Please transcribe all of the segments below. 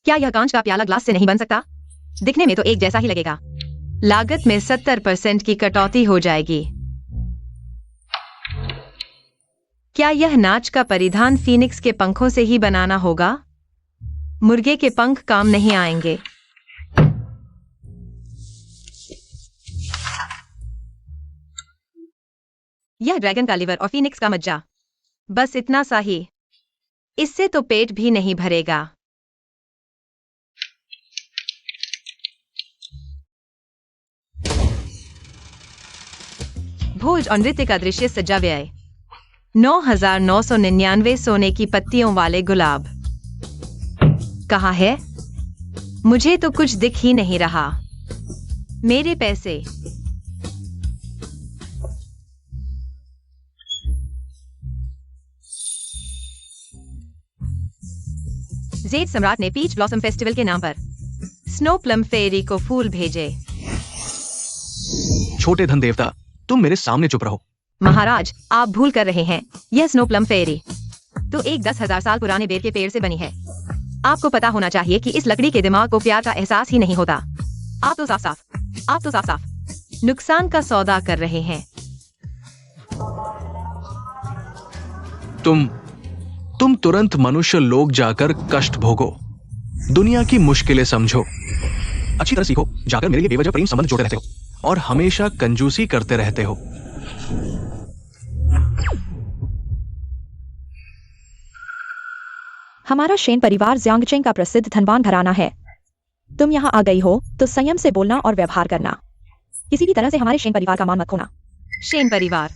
क्या यह कांच का प्याला ग्लास से नहीं बन सकता? दिखने में तो एक जैसा ही लगेगा। लागत में 70% की कटौती हो जाएगी। क्या यह नाच का परिधान फीनिक्स के पंखों से ही बनाना होगा? मुर्गे के पंख काम नहीं आएंगे। यह ड्रैगन का लिवर और फीनिक्स का मज्जा, बस इतना सा ही। इससे तो पेट भी नहीं भरेगा। भोज और नृत्य का दृश्य सजा व्यय 9,999 सोने की पत्तियों वाले गुलाब। कहाँ है? मुझे तो कुछ दिख ही नहीं रहा। मेरे पैसे। जेड सम्राट ने पीच ब्लॉसम फेस्टिवल के नाम पर स्नो प्लम फेरी को फूल भेजे। छोटे धन देवता, तुम मेरे सामने चुप रहो। महाराज, आप भूल कर रहे हैं, यह स्नो प्लम फेरी तो एक 10,000 साल पुराने बेर के पेड़ से बनी है। आपको पता होना चाहिए कि इस लकड़ी के दिमाग को प्यार का एहसास ही नहीं होता। आप तो साफ साफ नुकसान का सौदा कर रहे हैं। तुम तुरंत मनुष्य लोग जाकर कष्ट भोगो, दुनिया की मुश्किलें समझो, अच्छी तरह सीखो, जाकर मेरे लिए बेवजह प्रेम संबंध जोड़े रहते हो और हमेशा कंजूसी करते रहते हो। हमारा शेन परिवार ज़ियांगचेंग का प्रसिद्ध धनवान घराना है। तुम यहाँ आ गई हो तो संयम से बोलना और व्यवहार करना। किसी भी तरह से हमारे शेन परिवार का मान मत खोना। शेन परिवार,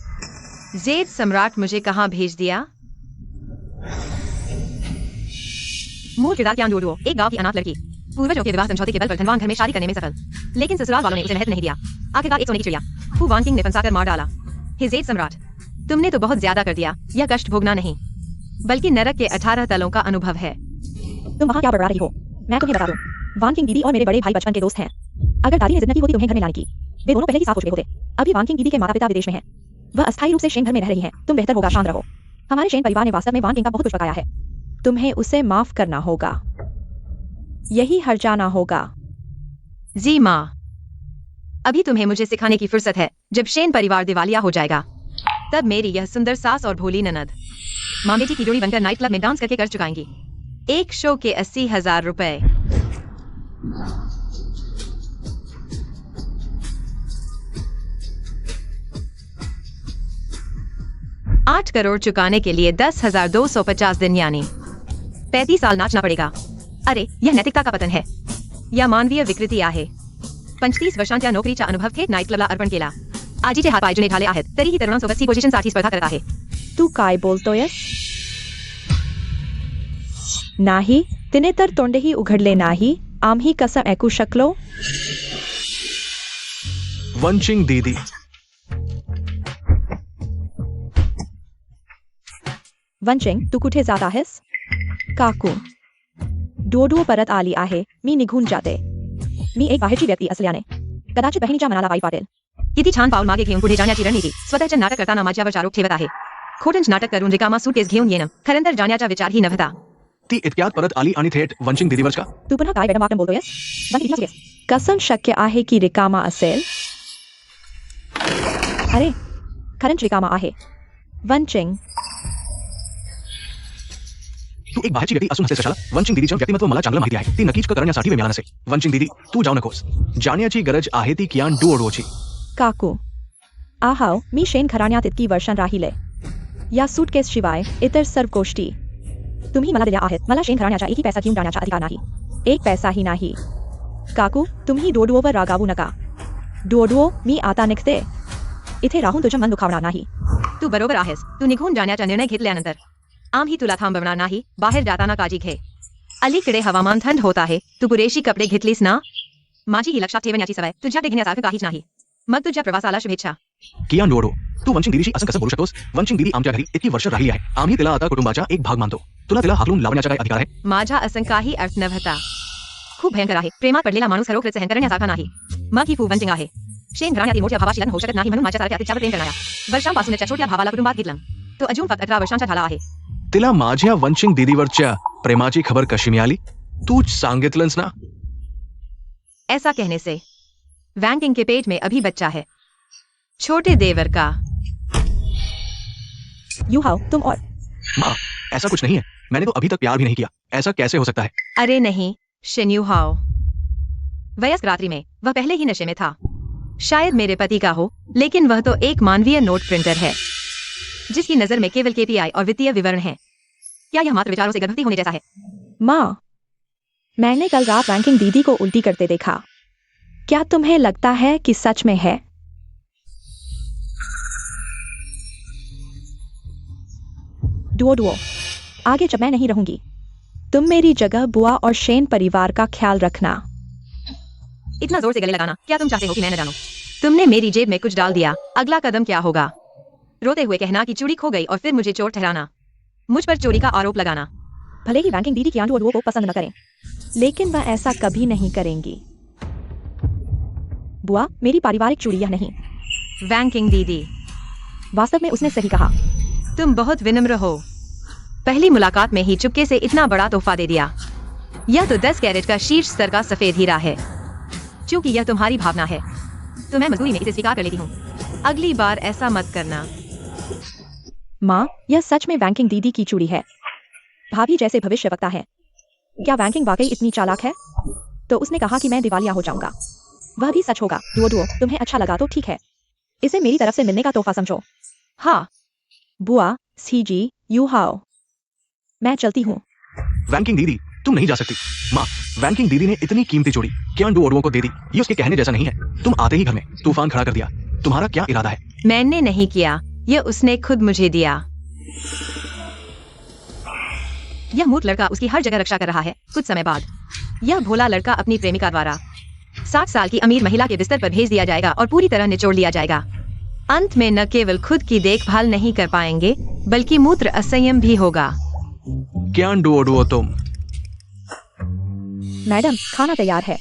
जेड सम्राट मुझे कहाँ भेज दिया? मूल किरदार क्यान डोडुओ, एक गांव की अनाथ लड़की, पूर्वजों के विवाह समझौते के बल पर धनवान घर में शादी करने में सफल, लेकिन ससुराल वालों ने उसे महत्व नहीं दिया। आखिरकार एक सोने की चिड़िया हु वानकिंग ने फंसाकर मार डाला। हे जेड सम्राट, तुमने तो बहुत ज्यादा कर दिया। यह कष्ट भोगना नहीं, बल्कि नरक के 18 तलों का अनुभव है। तुम वहाँ क्या बड़बड़ा रही हो? मैं तुम्हें बता दूं, वानकिंग दीदी और मेरे बड़े भाई बचपन के दोस्त हैं। अगर दादी ने जिद न की होती तुम्हें घर में लाने की, वे दोनों पहले ही साफ हो चुके होते। अभी वानकिंग दीदी के माता पिता विदेश में हैं। वह अस्थायी रूप से शेन घर में रह रही हैं। तुम बेहतर होगा शांत रहो। हमारे शेन परिवार ने वास्तव में वानकिंग का बहुत कुछ पकाया है। तुम्हें उसे माफ करना होगा, यही हर जाना होगा। जी माँ, अभी तुम्हें मुझे सिखाने की फुर्सत है। जब शेन परिवार दिवालिया हो जाएगा, तब मेरी यह सुंदर सास और भोली ननद माँ बेटी की जोड़ी बनकर नाइट क्लब में डांस करके कर चुकाएंगी। एक शो के 80,000 रुपए। 8 करोड़ चुकाने के लिए 10,250 दिन यानी 35 साल नाचना पड़ेगा। अरे, यह नैतिकता का पतन है या मानवीय विकृती आहे? 35 वर्षांच्या नोकरीचा अनुभव थेट नाईट क्लबला अर्पण केला। आजीचे हात पाय जुने झाले आहेत, तरीही तरुणांसोबत सी पोझिशन साठी स्पर्धा करत आहे। तू काय बोलतोयस? नाही, तिने तर तोंडही उघडले नाही। आम्ही कसं ऐकू शकलो? वंचिंग दीदी, वंचिंग, तू कुठे जात आहेस? काकू, डोडू परत आली आहे। मी निघून जाते। मी एक बाहेरची व्यक्ती असल्याने कदाचित बहिणीच्या मनाला वाईट वाटेल। किती छान पाऊल मागे घेऊन पुढे जाण्याची रणनीती स्वतःचे नाटक करताना माझ्यावर आरोप ठेवत आहे। खोटंच नाटक करून रिकामा सूटकेस घेऊन येणं खरंतर जाण्याचा विचारही नव्हता। ती इतक्यात परत आली आणि थेट वंचिंग दीदीवर का? तू पुन्हा काय वेडमाकन बोलतोयस? कसं शक्य आहे की रिकामा असेल? अरे, खरंच रिकामा आहे। वंचिंग, तू एक बाहेरची व्यक्ती असून हसतेस कशाला? वंचिंग दीदीचं व्यक्तिमत्व मला चांगलं माहिती आहे। ती नक्कीच करण्यासाठी वेळ मिळाला नसेल। वंचिंग दीदी, तू जाऊ नकोस। जाण्याची गरज आहे ती कियान डुओडोची। काकू, आहाव, मी शेन घराण्यात इतकी वर्षां राहिले। या सूटकेस शिवाय इतर सर्व गोष्टी तुम्ही मला दिल्या आहेत। मला शेन घराण्याचा एकही पैसा घेऊन जाण्याचा अधिकार नाही, एक पैसाही नाही। काकू, तुम्ही डोडुओवर रागावू नका। डोडुओ, मी आता निघते। इथे राहून तुझं मन दुखावणार नाही। तू बरोबर आहेस। तू निघून जाण्याचा निर्णय घेतल्यानंतर आम्ही तुला थांबवणार नाही। बाहेर जाताना काळजी घे। अलीकडे हवामान थंड होत आहे। तू पुरेशी कपडे घेतलीस ना? माझी ही लक्षात ठेवण्याची सवय तुझ्याकडे घेण्यासारखं काहीच नाही। मग तुझ्या प्रवासाला शुभेच्छा। कियान डुओडो, तू वंचिंग दीदीशी असं कसं बोलू शकतोस? वंचिंग दीदी आमच्या घरी इतकी वर्ष राहिली आहे। आम्ही तिला आता कुटुंबाचा एक भाग मानतो। तुला तिला हाकलून लावण्याचा काय अधिकार आहे? माझा असं काही अर्थ नव्हता। खूप भयंकर आहे। प्रेमात पडलेला माणूस खरोखर सहन करण्यासारखा नाही। मग ही खूप वंचिंग आहे। शेन घराण्यातील मोठ्या भावाशी लग्न होऊ शकत नाही, म्हणून माझ्यासारख्या अतिचार प्रेम करणाऱ्या वर्षांपासूनच्या छोट्या भावाला कुटुंबात घेतलं। तो अजून फक्त 18 वर्षांचा झाला आहे। तिला माझ्या वंचिंग दीदीवरच्या प्रेमाची खबर कशी मिळाली? तू सांगितलंस ना? ऐसा कहने से वैंकिंग के पेट में अभी बच्चा है, छोटे देवर का। यू हाउ तुम और माँ, ऐसा कुछ नहीं है। मैंने तो अभी तक प्यार भी नहीं किया। ऐसा कैसे हो सकता है? अरे नहीं शिन्यू हाओ, वयस्क रात्रि में वह पहले ही नशे में था। शायद मेरे पति का हो, लेकिन वह तो एक मानवीय नोट प्रिंटर है जिसकी नजर में केवल केपीआई और वित्तीय विवरण है। क्या यह मात्र विचारों से गर्भवती होने जैसा है? माँ, मैंने कल रात रैंकिंग दीदी को उल्टी करते देखा। क्या तुम्हें लगता है कि सच में है? डुओ, आगे जब मैं नहीं रहूंगी, तुम मेरी जगह बुआ और शेन परिवार का ख्याल रखना। इतना जोर से गले लगाना, क्या तुम चाहते हो कि मैं न जानूं? तुमने मेरी जेब में कुछ डाल दिया, अगला कदम क्या होगा? रोते हुए कहना कि चूड़ी खो गई और फिर मुझे चोर ठहराना, मुझ पर चोरी का आरोप लगाना। भले ही रैंकिंग दीदी कियान डुओ को पसंद न करें, लेकिन वह ऐसा कभी नहीं करेंगी। बुआ, मेरी पारिवारिक चूड़ी यह नहीं। वैंकिंग दीदी, वास्तव में उसने सही कहा। तुम बहुत विनम्र हो। पहली मुलाकात में ही चुपके से इतना बड़ा तोहफा दे दिया। यह तो 10 कैरेट का शीर्ष स्तर का सफेद हीरा है। क्योंकि यह तुम्हारी भावना है तो मैं मजबूरी में इसे स्वीकार कर लेती हूँ। अगली बार ऐसा मत करना। माँ, यह सच में वैंकिंग दीदी की चूड़ी है। भाभी जैसे भविष्यवक्ता है। क्या वैंकिंग वाकई इतनी चालाक है? तो उसने कहा कि मैं दिवालिया हो जाऊंगा। वह भी सच होगा। डुओ, तुम्हें अच्छा लगा तो ठीक है। इसे मेरी तरफ से मिलने का तोहफा समझो। हाँ बुआ, सीजी, यू हाओ, मैं चलती हूँ। वैंकिंग दीदी, तुम नहीं जा सकती। माँ, वैंकिंग दीदी ने इतनी कीमती चूड़ी कियान डुओ को दे दी। ये उसके कहने जैसा नहीं है। तुम आते ही घर में तूफान खड़ा कर दिया। तुम्हारा क्या इरादा है? मैंने नहीं किया, यह उसने खुद मुझे दिया। यह मूर्ख लड़का उसकी हर जगह रक्षा कर रहा है। कुछ समय बाद यह भोला लड़का अपनी प्रेमिका द्वारा 60 साल की अमीर महिला के बिस्तर पर भेज दिया जाएगा और पूरी तरह निचोड़ लिया जाएगा। अंत में न केवल खुद की देखभाल नहीं कर पाएंगे, बल्कि मूत्र असंयम भी होगा। कियान डुओ तुम। मैडम, खाना तैयार है।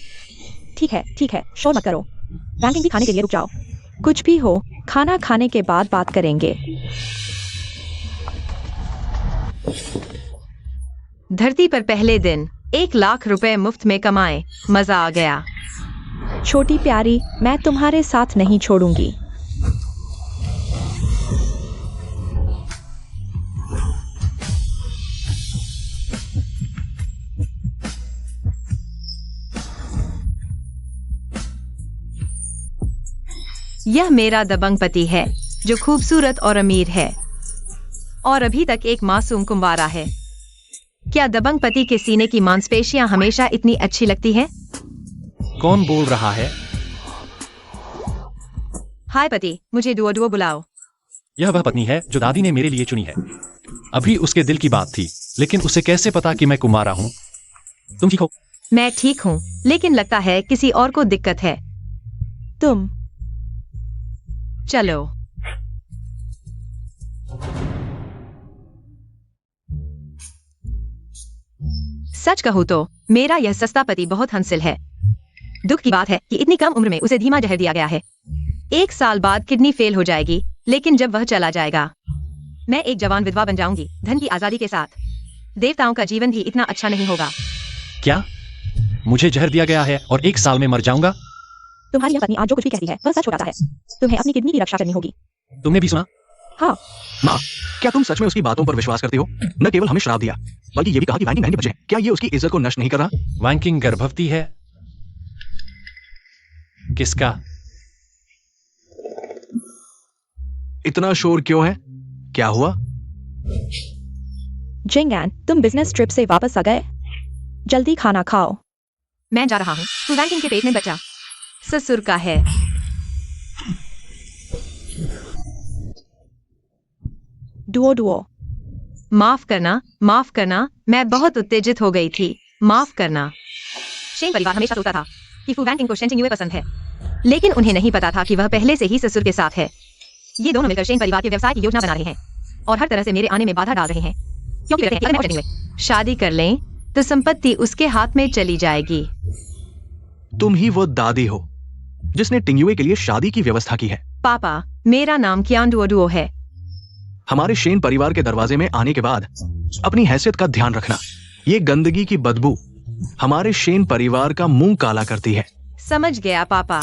ठीक है, शोर मत करो। रैंकिंग भी खाने के लिए रुक जाओ। कुछ भी हो, खाना खाने के बाद बात करेंगे। धरती पर पहले दिन 1 लाख रुपए मुफ्त में कमाए, मजा आ गया। छोटी प्यारी, मैं तुम्हारे साथ नहीं छोड़ूंगी। यह मेरा दबंग पति है जो खूबसूरत और अमीर है और अभी तक एक मासूम कुंवारा है। क्या दबंग पति के सीने की मांसपेशियां हमेशा इतनी अच्छी लगती हैं? कौन बोल रहा है? हाय पति, मुझे डुओ बुलाओ। यह वह पत्नी है जो दादी ने मेरे लिए चुनी है। अभी उसके दिल की बात थी, लेकिन उसे कैसे पता कि मैं कुमारा हूँ? तुम ठीक हो? मैं ठीक हूँ, लेकिन लगता है किसी और को दिक्कत है। तुम चलो। सच कहूँ तो मेरा यह सस्ता पति बहुत हंसिल है। दुख की बात है कि इतनी कम उम्र में उसे धीमा जहर दिया गया है। 1 साल बाद किडनी फेल हो जाएगी, लेकिन जब वह चला जाएगा मैं एक जवान विधवा बन जाऊंगी, धन की आजादी के साथ। देवताओं का जीवन भी इतना अच्छा नहीं होगा। क्या मुझे जहर दिया गया है और 1 साल में मर जाऊंगा? तुम्हारी यह पत्नी आज जो कुछ भी कहती है वह सच हो जाता है। तुम्हें अपनी किडनी की रक्षा करनी होगी। तुमने भी सुना? हाँ। माँ, क्या तुम सच में उसकी बातों पर विश्वास करती हो? न केवल हमें श्राप दिया, बल्कि ये भी कहा कि वैंकिंग बहन के बच्चे हैं। क्या ये उसकी इज्जत को नष्ट नहीं कर रहा? वैंकिंग गर्भवती है? किसका? इतना शोर क्यों है? क्या हुआ? जिंगैन, तुम बिजनेस ट्रिप से वापस आ गए? जल्दी खाना खाओ। मैं जा रहा हूँ। तू वैंकिंग के पेट में बच्चा ससुर का है। डुओ, माफ करना, मैं बहुत उत्तेजित हो गई थी। माफ करना। शेन परिवार हमेशा सोचता था कि फू वैंकिंग को शेन चिंगुए पसंद है, लेकिन उन्हें नहीं पता था कि वह पहले से ही ससुर के साथ है। ये दोनों मिलकर शेन परिवार के व्यवसाय की योजना बना रहे हैं और हर तरह से मेरे आने में बाधा डाल रहे हैं, क्योंकि कहते हैं कि अगर मैं और चिंगुए शादी कर लें तो संपत्ति उसके हाथ में चली जाएगी। तुम ही वो दादी हो जिसने टिंगयुए के लिए शादी की व्यवस्था की है। पापा, मेरा नाम कियान डुओ है। हमारे शेन परिवार के दरवाजे में आने के बाद अपनी हैसियत का ध्यान रखना। ये गंदगी की बदबू हमारे शेन परिवार का मुंह काला करती है। समझ गया पापा।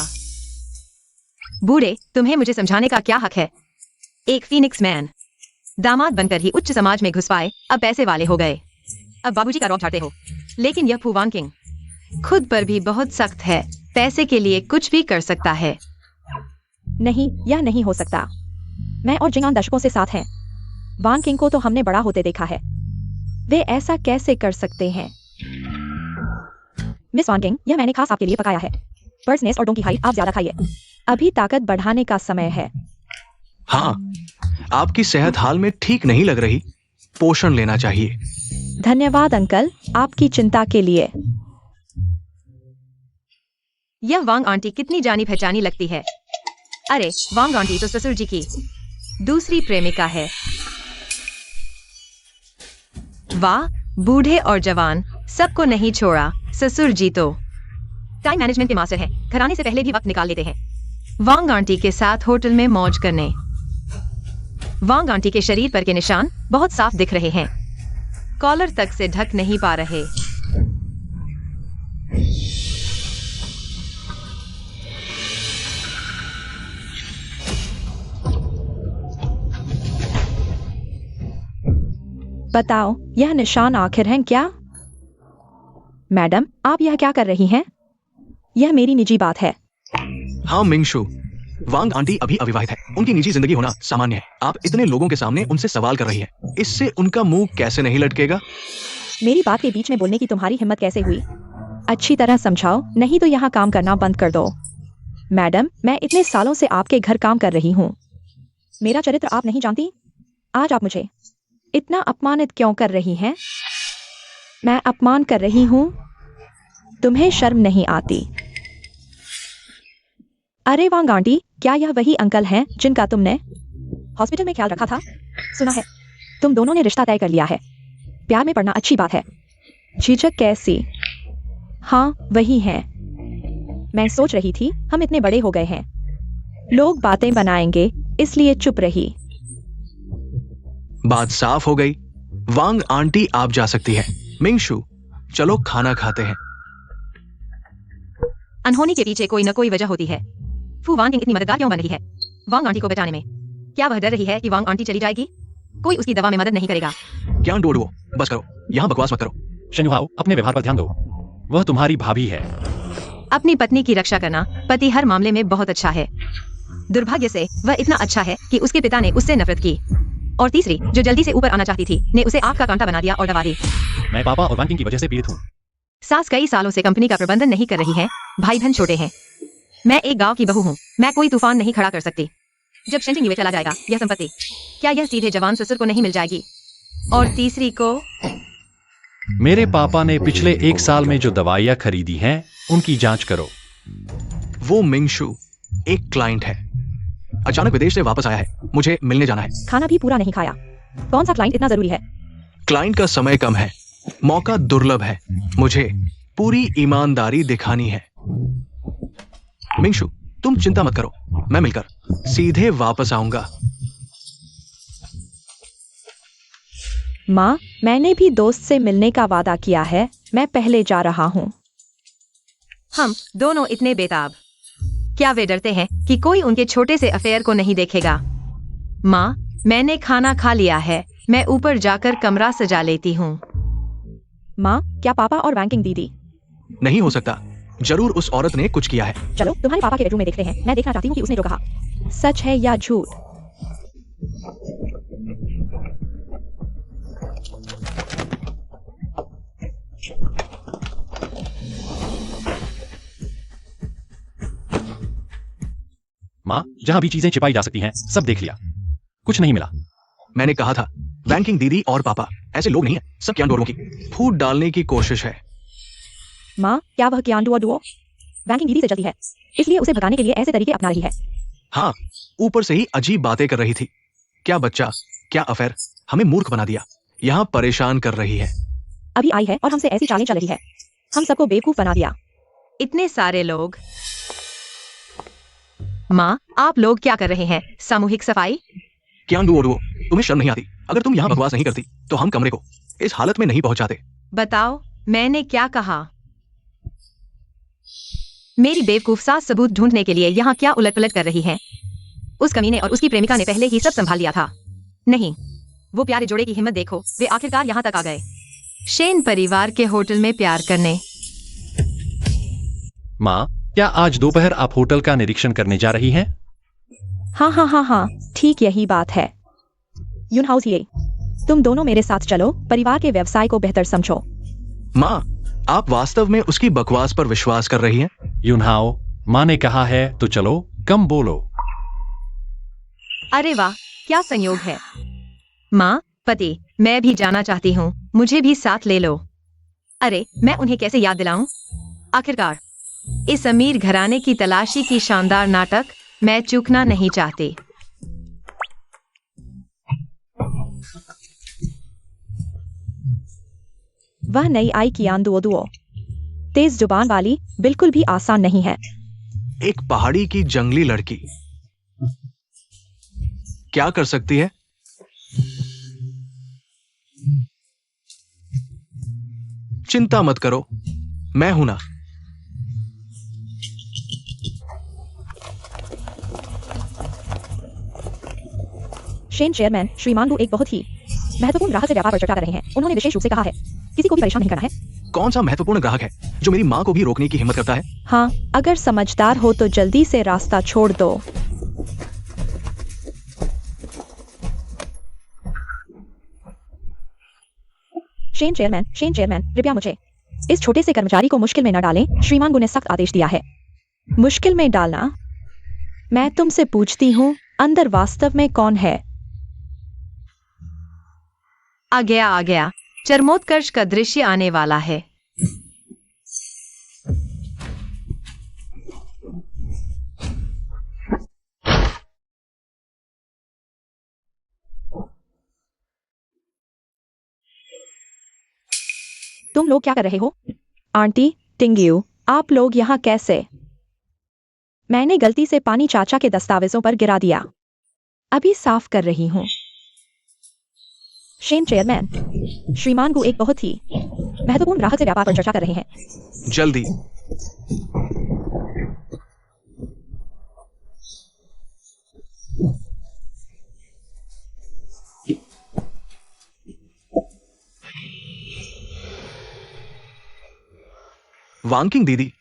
बूढ़े, तुम्हें मुझे समझाने का क्या हक है? एक फीनिक्स मैन दामाद बनकर ही उच्च समाज में घुस पाए, अब पैसे वाले हो गए। अब बाबूजी का रौब झाड़ते हो। लेकिन यह फू वांग किंग खुद पर भी बहुत सख्त है, पैसे के लिए कुछ भी कर सकता है। नहीं, यह नहीं हो सकता। मैं और जिंगान दशकों से साथ हैं। वान किंग को तो हमने बड़ा होते देखा है। वे ऐसा कैसे कर सकते हैं? मिस वान किंग, यह मैंने खास आपके लिए पकाया है। बर्ड्स नेस्ट और डोंकी हाइट आप ज्यादा खाइए। अभी ताकत बढ़ाने का समय है। हाँ, आपकी सेहत हाल में ठीक नहीं लग रही, पोषण लेना चाहिए। धन्यवाद अंकल, आपकी चिंता के लिए। यह वांग आंटी कितनी जानी पहचानी लगती है। अरे, वांग आंटी तो ससुर जी की दूसरी प्रेमिका है। वाह, बूढ़े और जवान सबको नहीं छोड़ा। ससुर जी तो टाइम मैनेजमेंट के मास्टर हैं। घर आने से पहले भी वक्त निकाल लेते हैं वांग आंटी के साथ होटल में मौज करने। वांग आंटी के शरीर पर के निशान बहुत साफ दिख रहे हैं, कॉलर तक से ढक नहीं पा रहे। बताओ, यह निशान आखिर हैं क्या? मैडम, आप यह क्या कर रही हैं? यह मेरी निजी बात है। हाँ मिंगशु, वांग आंटी अभी अविवाहित है। उनकी निजी जिंदगी होना सामान्य है। आप इतने लोगों के सामने उनसे सवाल कर रही हैं। इससे उनका मुंह कैसे नहीं लटकेगा? मेरी बात के बीच में बोलने की तुम्हारी हिम्मत कैसे हुई? अच्छी तरह समझाओ, नहीं तो यहाँ काम करना बंद कर दो। मैडम, मैं इतने सालों से आपके घर काम कर रही हूँ। मेरा चरित्र आप नहीं जानती? आज आप मुझे इतना अपमानित क्यों कर रही हैं? मैं अपमान कर रही हूँ? तुम्हें शर्म नहीं आती? अरे वांग आंटी, क्या यह वही अंकल हैं जिनका तुमने हॉस्पिटल में ख्याल रखा था? सुना है तुम दोनों ने रिश्ता तय कर लिया है। प्यार में पड़ना अच्छी बात है। झिझक कैसी? हाँ, वही हैं। मैं सोच रही थी हम इतने बड़े हो गए हैं, लोग बातें बनाएंगे, इसलिए चुप रही। बात साफ हो गई। वांग आंटी आप जा सकती है। मिंगशु, चलो खाना खाते हैं। अनहोनी के पीछे कोई न कोई वजह होती है। फू वांग किंग इतनी मददगार क्यों बन रही है वांग आंटी को बचाने में? क्या वह डर रही है कि वांग आंटी चली जाएगी? कोई उसकी दवा में मदद नहीं करेगा। क्या डोडवो, बस करो, यहाँ बकवास मत करो। शनिहाओ, अपने व्यवहार पर ध्यान दो। वह तुम्हारी भाभी है। अपनी पत्नी की रक्षा करना पति हर मामले में बहुत अच्छा है। दुर्भाग्य से वह इतना अच्छा है कि उसके पिता ने उससे नफरत की, और तीसरी जो जल्दी से ऊपर आना चाहती थी ने उसे आग का कांटा बना दिया और दबा दी। मैं पापा और वांकिंग की वजह से पीड़ित हूँ। सास कई सालों से कंपनी का प्रबंधन नहीं कर रही है, भाई बहन छोटे हैं। मैं एक गांव की बहू हूँ, मैं कोई तूफान नहीं खड़ा कर सकती। जब शेंजिंग में चला जाएगा यह संपत्ति, क्या यह सीधे जवान ससुर को नहीं मिल जाएगी? और तीसरी को मेरे पापा ने पिछले 1 साल में जो दवाइयाँ खरीदी हैं, उनकी जांच करो। वो मिंगशु एक क्लाइंट है, अचानक विदेश से वापस आया है, मुझे मिलने जाना है। खाना भी पूरा नहीं खाया। कौन सा क्लाइंट इतना जरूरी है? क्लाइंट का समय कम है, मौका दुर्लभ है, मुझे पूरी ईमानदारी दिखानी है। मिंगशु, तुम चिंता मत करो, मैं मिलकर सीधे वापस आऊंगा। माँ, मैंने भी दोस्त से मिलने का वादा किया है, मैं पहले जा रहा हूँ। हम दोनों इतने बेताब, क्या वे डरते हैं कि कोई उनके छोटे से अफेयर को नहीं देखेगा? माँ, मैंने खाना खा लिया है, मैं ऊपर जाकर कमरा सजा लेती हूँ। माँ, क्या पापा और वैंकिंग दीदी? नहीं हो सकता, जरूर उस औरत ने कुछ किया है। चलो तुम्हारे पापा के बेडरूम में देखते हैं, मैं देखना चाहती हूँ कि उसने जो कहा सच है या झूठ। माँ, जहाँ भी चीजें छिपाई जा सकती हैं, सब देख लिया, कुछ नहीं मिला। मैंने कहा था, वैंकिंग दीदी और पापा ऐसे लोग नहीं है, सब क्यान की फूट डालने की कोशिश है। माँ, क्या वह क्यान डुओ वैंकिंग दीदी से चलती है, इसलिए उसे भगाने के लिए ऐसे तरीके अपना रही है? हाँ, ऊपर से ही अजीब बातें कर रही थी। क्या बच्चा, क्या अफेयर, हमें मूर्ख बना दिया, यहाँ परेशान कर रही है। अभी आई है और हमसे ऐसी चालें चल रही है, हम सबको बेवकूफ बना दिया। इतने सारे लोग। माँ, आप लोग क्या कर रहे हैं? सामूहिक सफाई? क्या तुम्हें शर्म नहीं आती? अगर तुम यहाँ बकवास नहीं करती तो हम कमरे को इस हालत में नहीं पहुंचाते। बताओ, मैंने क्या कहा? मेरी बेवकूफ सास सबूत ढूंढने के लिए यहाँ क्या उलट-पलट कर रही है? उस कमीने और उसकी प्रेमिका ने पहले ही सब संभाल लिया था। नहीं, वो प्यारे जोड़े की हिम्मत देखो, वे आखिरकार यहाँ तक आ गए। शेन परिवार के होटल में प्यार करने। माँ, क्या आज दोपहर आप होटल का निरीक्षण करने जा रही हैं? हाँ, ठीक यही बात है। यूनहाउस ये, तुम दोनों मेरे साथ चलो, परिवार के व्यवसाय को बेहतर समझो। माँ, आप वास्तव में उसकी बकवास पर विश्वास कर रही हैं? यूनहाओ, माँ ने कहा है तो चलो, कम बोलो। अरे वाह, क्या संयोग है। माँ, पति, मैं भी जाना चाहती हूँ, मुझे भी साथ ले लो। अरे, मैं उन्हें कैसे याद दिलाऊं? आखिरकार, इस अमीर घराने की तलाशी की शानदार नाटक मैं चूकना नहीं चाहती। वह नई आई कियान दुओ, तेज जुबान वाली, बिल्कुल भी आसान नहीं है। एक पहाड़ी की जंगली लड़की क्या कर सकती है? चिंता मत करो, मैं हूं ना। शेन चेयरमैन श्रीमान वु एक बहुत ही महत्वपूर्ण ग्राहक से व्यापार पर चर्चा कर रहे हैं। उन्होंने विशेष रूप से कहा है, किसी को भी परेशान नहीं करना है। कौन सा महत्वपूर्ण ग्राहक है जो मेरी माँ को भी रोकने की हिम्मत करता है? हाँ, अगर समझदार हो तो जल्दी से रास्ता छोड़ दो। शेन चेयरमैन, कृपया मुझे इस छोटे से कर्मचारी को मुश्किल में न डालें। श्रीमान गु ने सख्त आदेश दिया है। मुश्किल में डालना? मैं तुमसे पूछती हूँ, अंदर वास्तव में कौन है? आ गया, चरमोत्कर्ष का दृश्य आने वाला है। तुम लोग क्या कर रहे हो? आंटी टिंग्यू, आप लोग यहाँ कैसे? मैंने गलती से पानी चाचा के दस्तावेजों पर गिरा दिया, अभी साफ कर रही हूँ। शेन चेयरमैन, श्रीमान गु एक बहुत ही महत्वपूर्ण ग्राहक से व्यापार पर चर्चा कर रहे हैं। जल्दी। वांकिंग दीदी,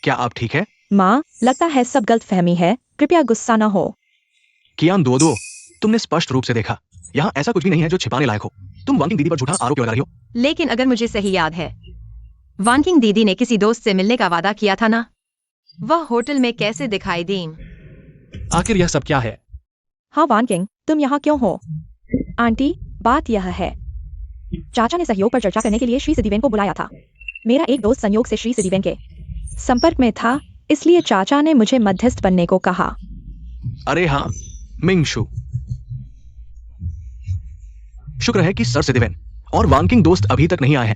क्या आप ठीक है? माँ, लगता है सब गलतफहमी है, कृपया गुस्सा न हो। कियान दुओ, तुमने स्पष्ट रूप से देखा, यहाँ ऐसा कुछ भी नहीं है जो छिपाने लायक हो। तुम वांकिंग दीदी पर झूठा आरोप क्यों लगा रही हो? लेकिन अगर मुझे सही याद है, वांकिंग दीदी ने किसी दोस्त से मिलने का वादा किया था ना? वह होटल में कैसे दिखाई दी? आखिर यह सब क्या है? हाँ वानकिंग, तुम यहाँ क्यों हो? आंटी, बात यह है, चाचा ने सहयोग पर चर्चा करने के लिए श्री सिद्धिवेन को बुलाया था। मेरा एक दोस्त संयोग से श्री सिद्धिवेन के संपर्क में था, इसलिए चाचा ने मुझे मध्यस्थ बनने को कहा। अरे हाँ, मिंगशु। शुक्र है कि सर सिद्धिवेन और वांकिंग दोस्त अभी तक नहीं आए हैं,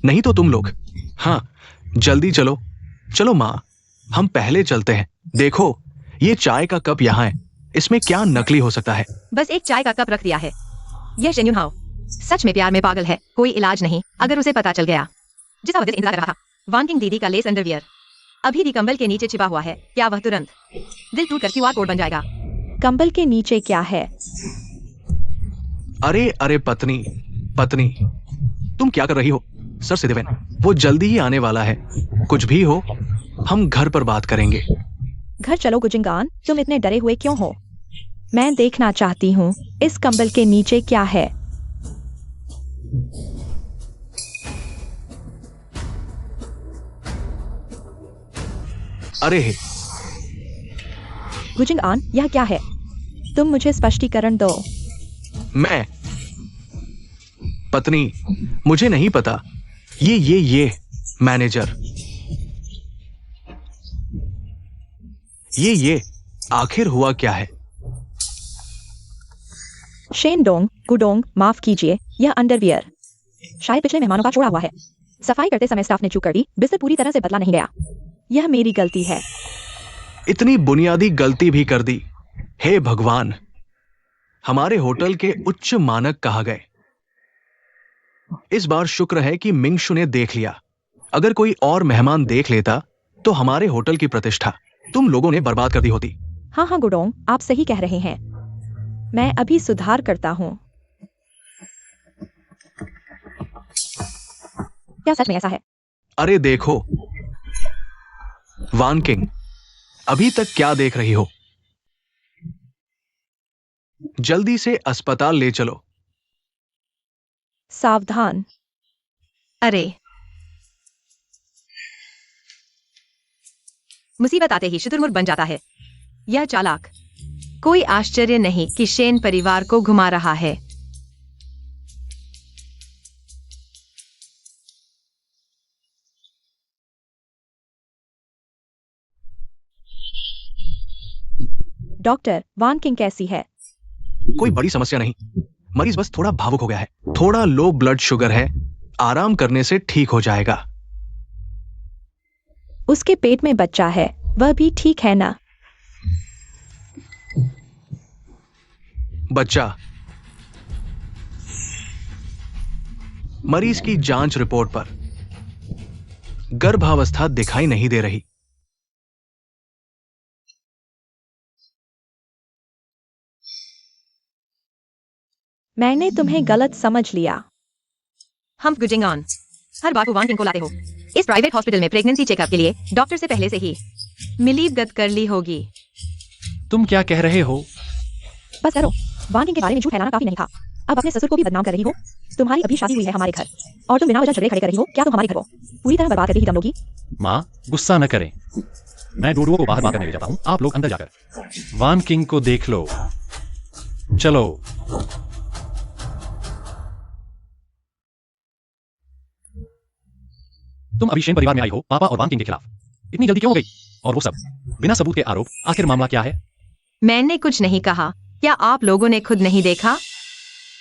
नहीं तो तुम लोग। हाँ, जल्दी चलो। चलो माँ, हम पहले चलते हैं। देखो, ये चाय का कप यहाँ है, इसमें क्या नकली हो सकता है? बस एक चाय का कप रख दिया है। यह शेन्यून हाओ सच में प्यार में पागल है, कोई इलाज नहीं अगर उसे पता चल गया। जिसका वजह से इंतजार कर रहा था, वांकिंग दीदी का लेस अंडरवियर अभी भी कंबल के नीचे छिपा हुआ है। क्या वह तुरंत दिल टूट कर क्यूआर कोड बन जाएगा? कंबल के नीचे क्या है? अरे पत्नी, तुम क्या कर रही हो? सर सिद्धिवेन, वो जल्दी ही आने वाला है। कुछ भी हो, हम घर पर बात करेंगे। घर चलो गुजिंगान, तुम इतने डरे हुए क्यों हो? मैं देखना चाहती हूँ इस कंबल के नीचे क्या है। अरे गुजिंगान, यह क्या है? तुम मुझे स्पष्टीकरण दो। मैं पत्नी, मुझे नहीं पता। ये मैनेजर, ये आखिर हुआ क्या है? शेनडोंग, गुडोंग, माफ कीजिए, यह अंडरवियर शायद पिछले मेहमानों का छोड़ा हुआ है। सफाई करते समय स्टाफ ने चूक कर दी, बिस्तर पूरी तरह से बदला नहीं गया। यह मेरी गलती है। इतनी बुनियादी गलती भी कर दी। हे भगवान, हमारे होटल के उच्च मानक कहा गए। इस बार शुक्र है कि मिंगशु ने देख लिया। अगर कोई और मेहमान देख लेता तो हमारे होटल की प्रतिष्ठा तुम लोगों ने बर्बाद कर दी होती। हाँ हाँ गुडोंग, आप सही कह रहे हैं। मैं अभी सुधार करता हूँ। क्या सच में ऐसा है? अरे देखो वान किंग, अभी तक क्या देख रही हो? जल्दी से अस्पताल ले चलो। सावधान। अरे, मुसीबत आते ही शुतुरमुर्ग बन जाता है यह चालाक। कोई आश्चर्य नहीं कि शेन परिवार को घुमा रहा है। डॉक्टर, वान किंग कैसी है? कोई बड़ी समस्या नहीं, मरीज बस थोड़ा भावुक हो गया है, थोड़ा लो ब्लड शुगर है, आराम करने से ठीक हो जाएगा। उसके पेट में बच्चा है, वह भी ठीक है ना? बच्चा? मरीज की जांच रिपोर्ट पर गर्भावस्था दिखाई नहीं दे रही। मैंने तुम्हें गलत समझ लिया। हम गुजिंग ऑन। हर बार को वान किंग को लाते हो इस प्राइवेट हॉस्पिटल में प्रेगनेंसी चेकअप के लिए डॉक्टर से पहले से ही मिलीभगत कर ली होगी। तुम क्या कह रहे हो? बस करो, वान किंग के बारे में झूठ फैलाना काफी नहीं था। अब अपने ससुर को भी बदनाम कर रही हो। तुम्हारी अभी शादी हुई है हमारे घर, और तुम बिना वजह झगड़े खड़े कर रही हो। क्या तुम हमारे घर को पूरी तरह बर्बाद करके ही दम लोगी? माँ, गुस्सा न करें। मैं डोडुओ को बाहर बात करने ले जाता हूँ, आप लोग अंदर जाकर वान किंग को देख लो। चलो। तुम अभी शेन परिवार में आई हो पापा और वान किंग के खिलाफ। इतनी जल्दी क्यों हो गई? और वो सब बिना सबूत के आरोप। आखिर मामला क्या है? मैंने कुछ नहीं कहा। क्या आप लोगों ने खुद नहीं देखा?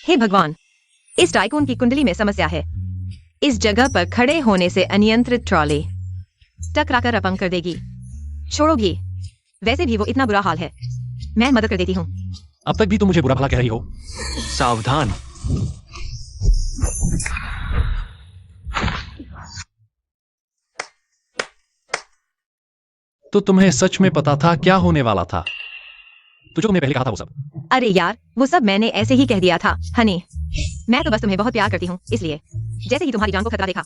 हे भगवान, इस टाइकून की कुंडली में समस्या है। इस जगह पर खड़े होने से अनियंत्रित ट्रॉली टकराकर अपंग कर देगी। छोड़ो भी, वैसे भी वो इतना बुरा हाल है। मैं मदद कर देती हूँ। अब तक भी तुम मुझे बुरा भला कह रही हो। सावधान। तो तुम्हें सच में पता था क्या होने वाला था? तो जो तुमने पहले कहा था वो सब। अरे यार, वो सब मैंने ऐसे ही कह दिया था हनी। मैं तो बस तुम्हें बहुत प्यार करती हूँ, इसलिए जैसे ही तुम्हारी जान को खतरा देखा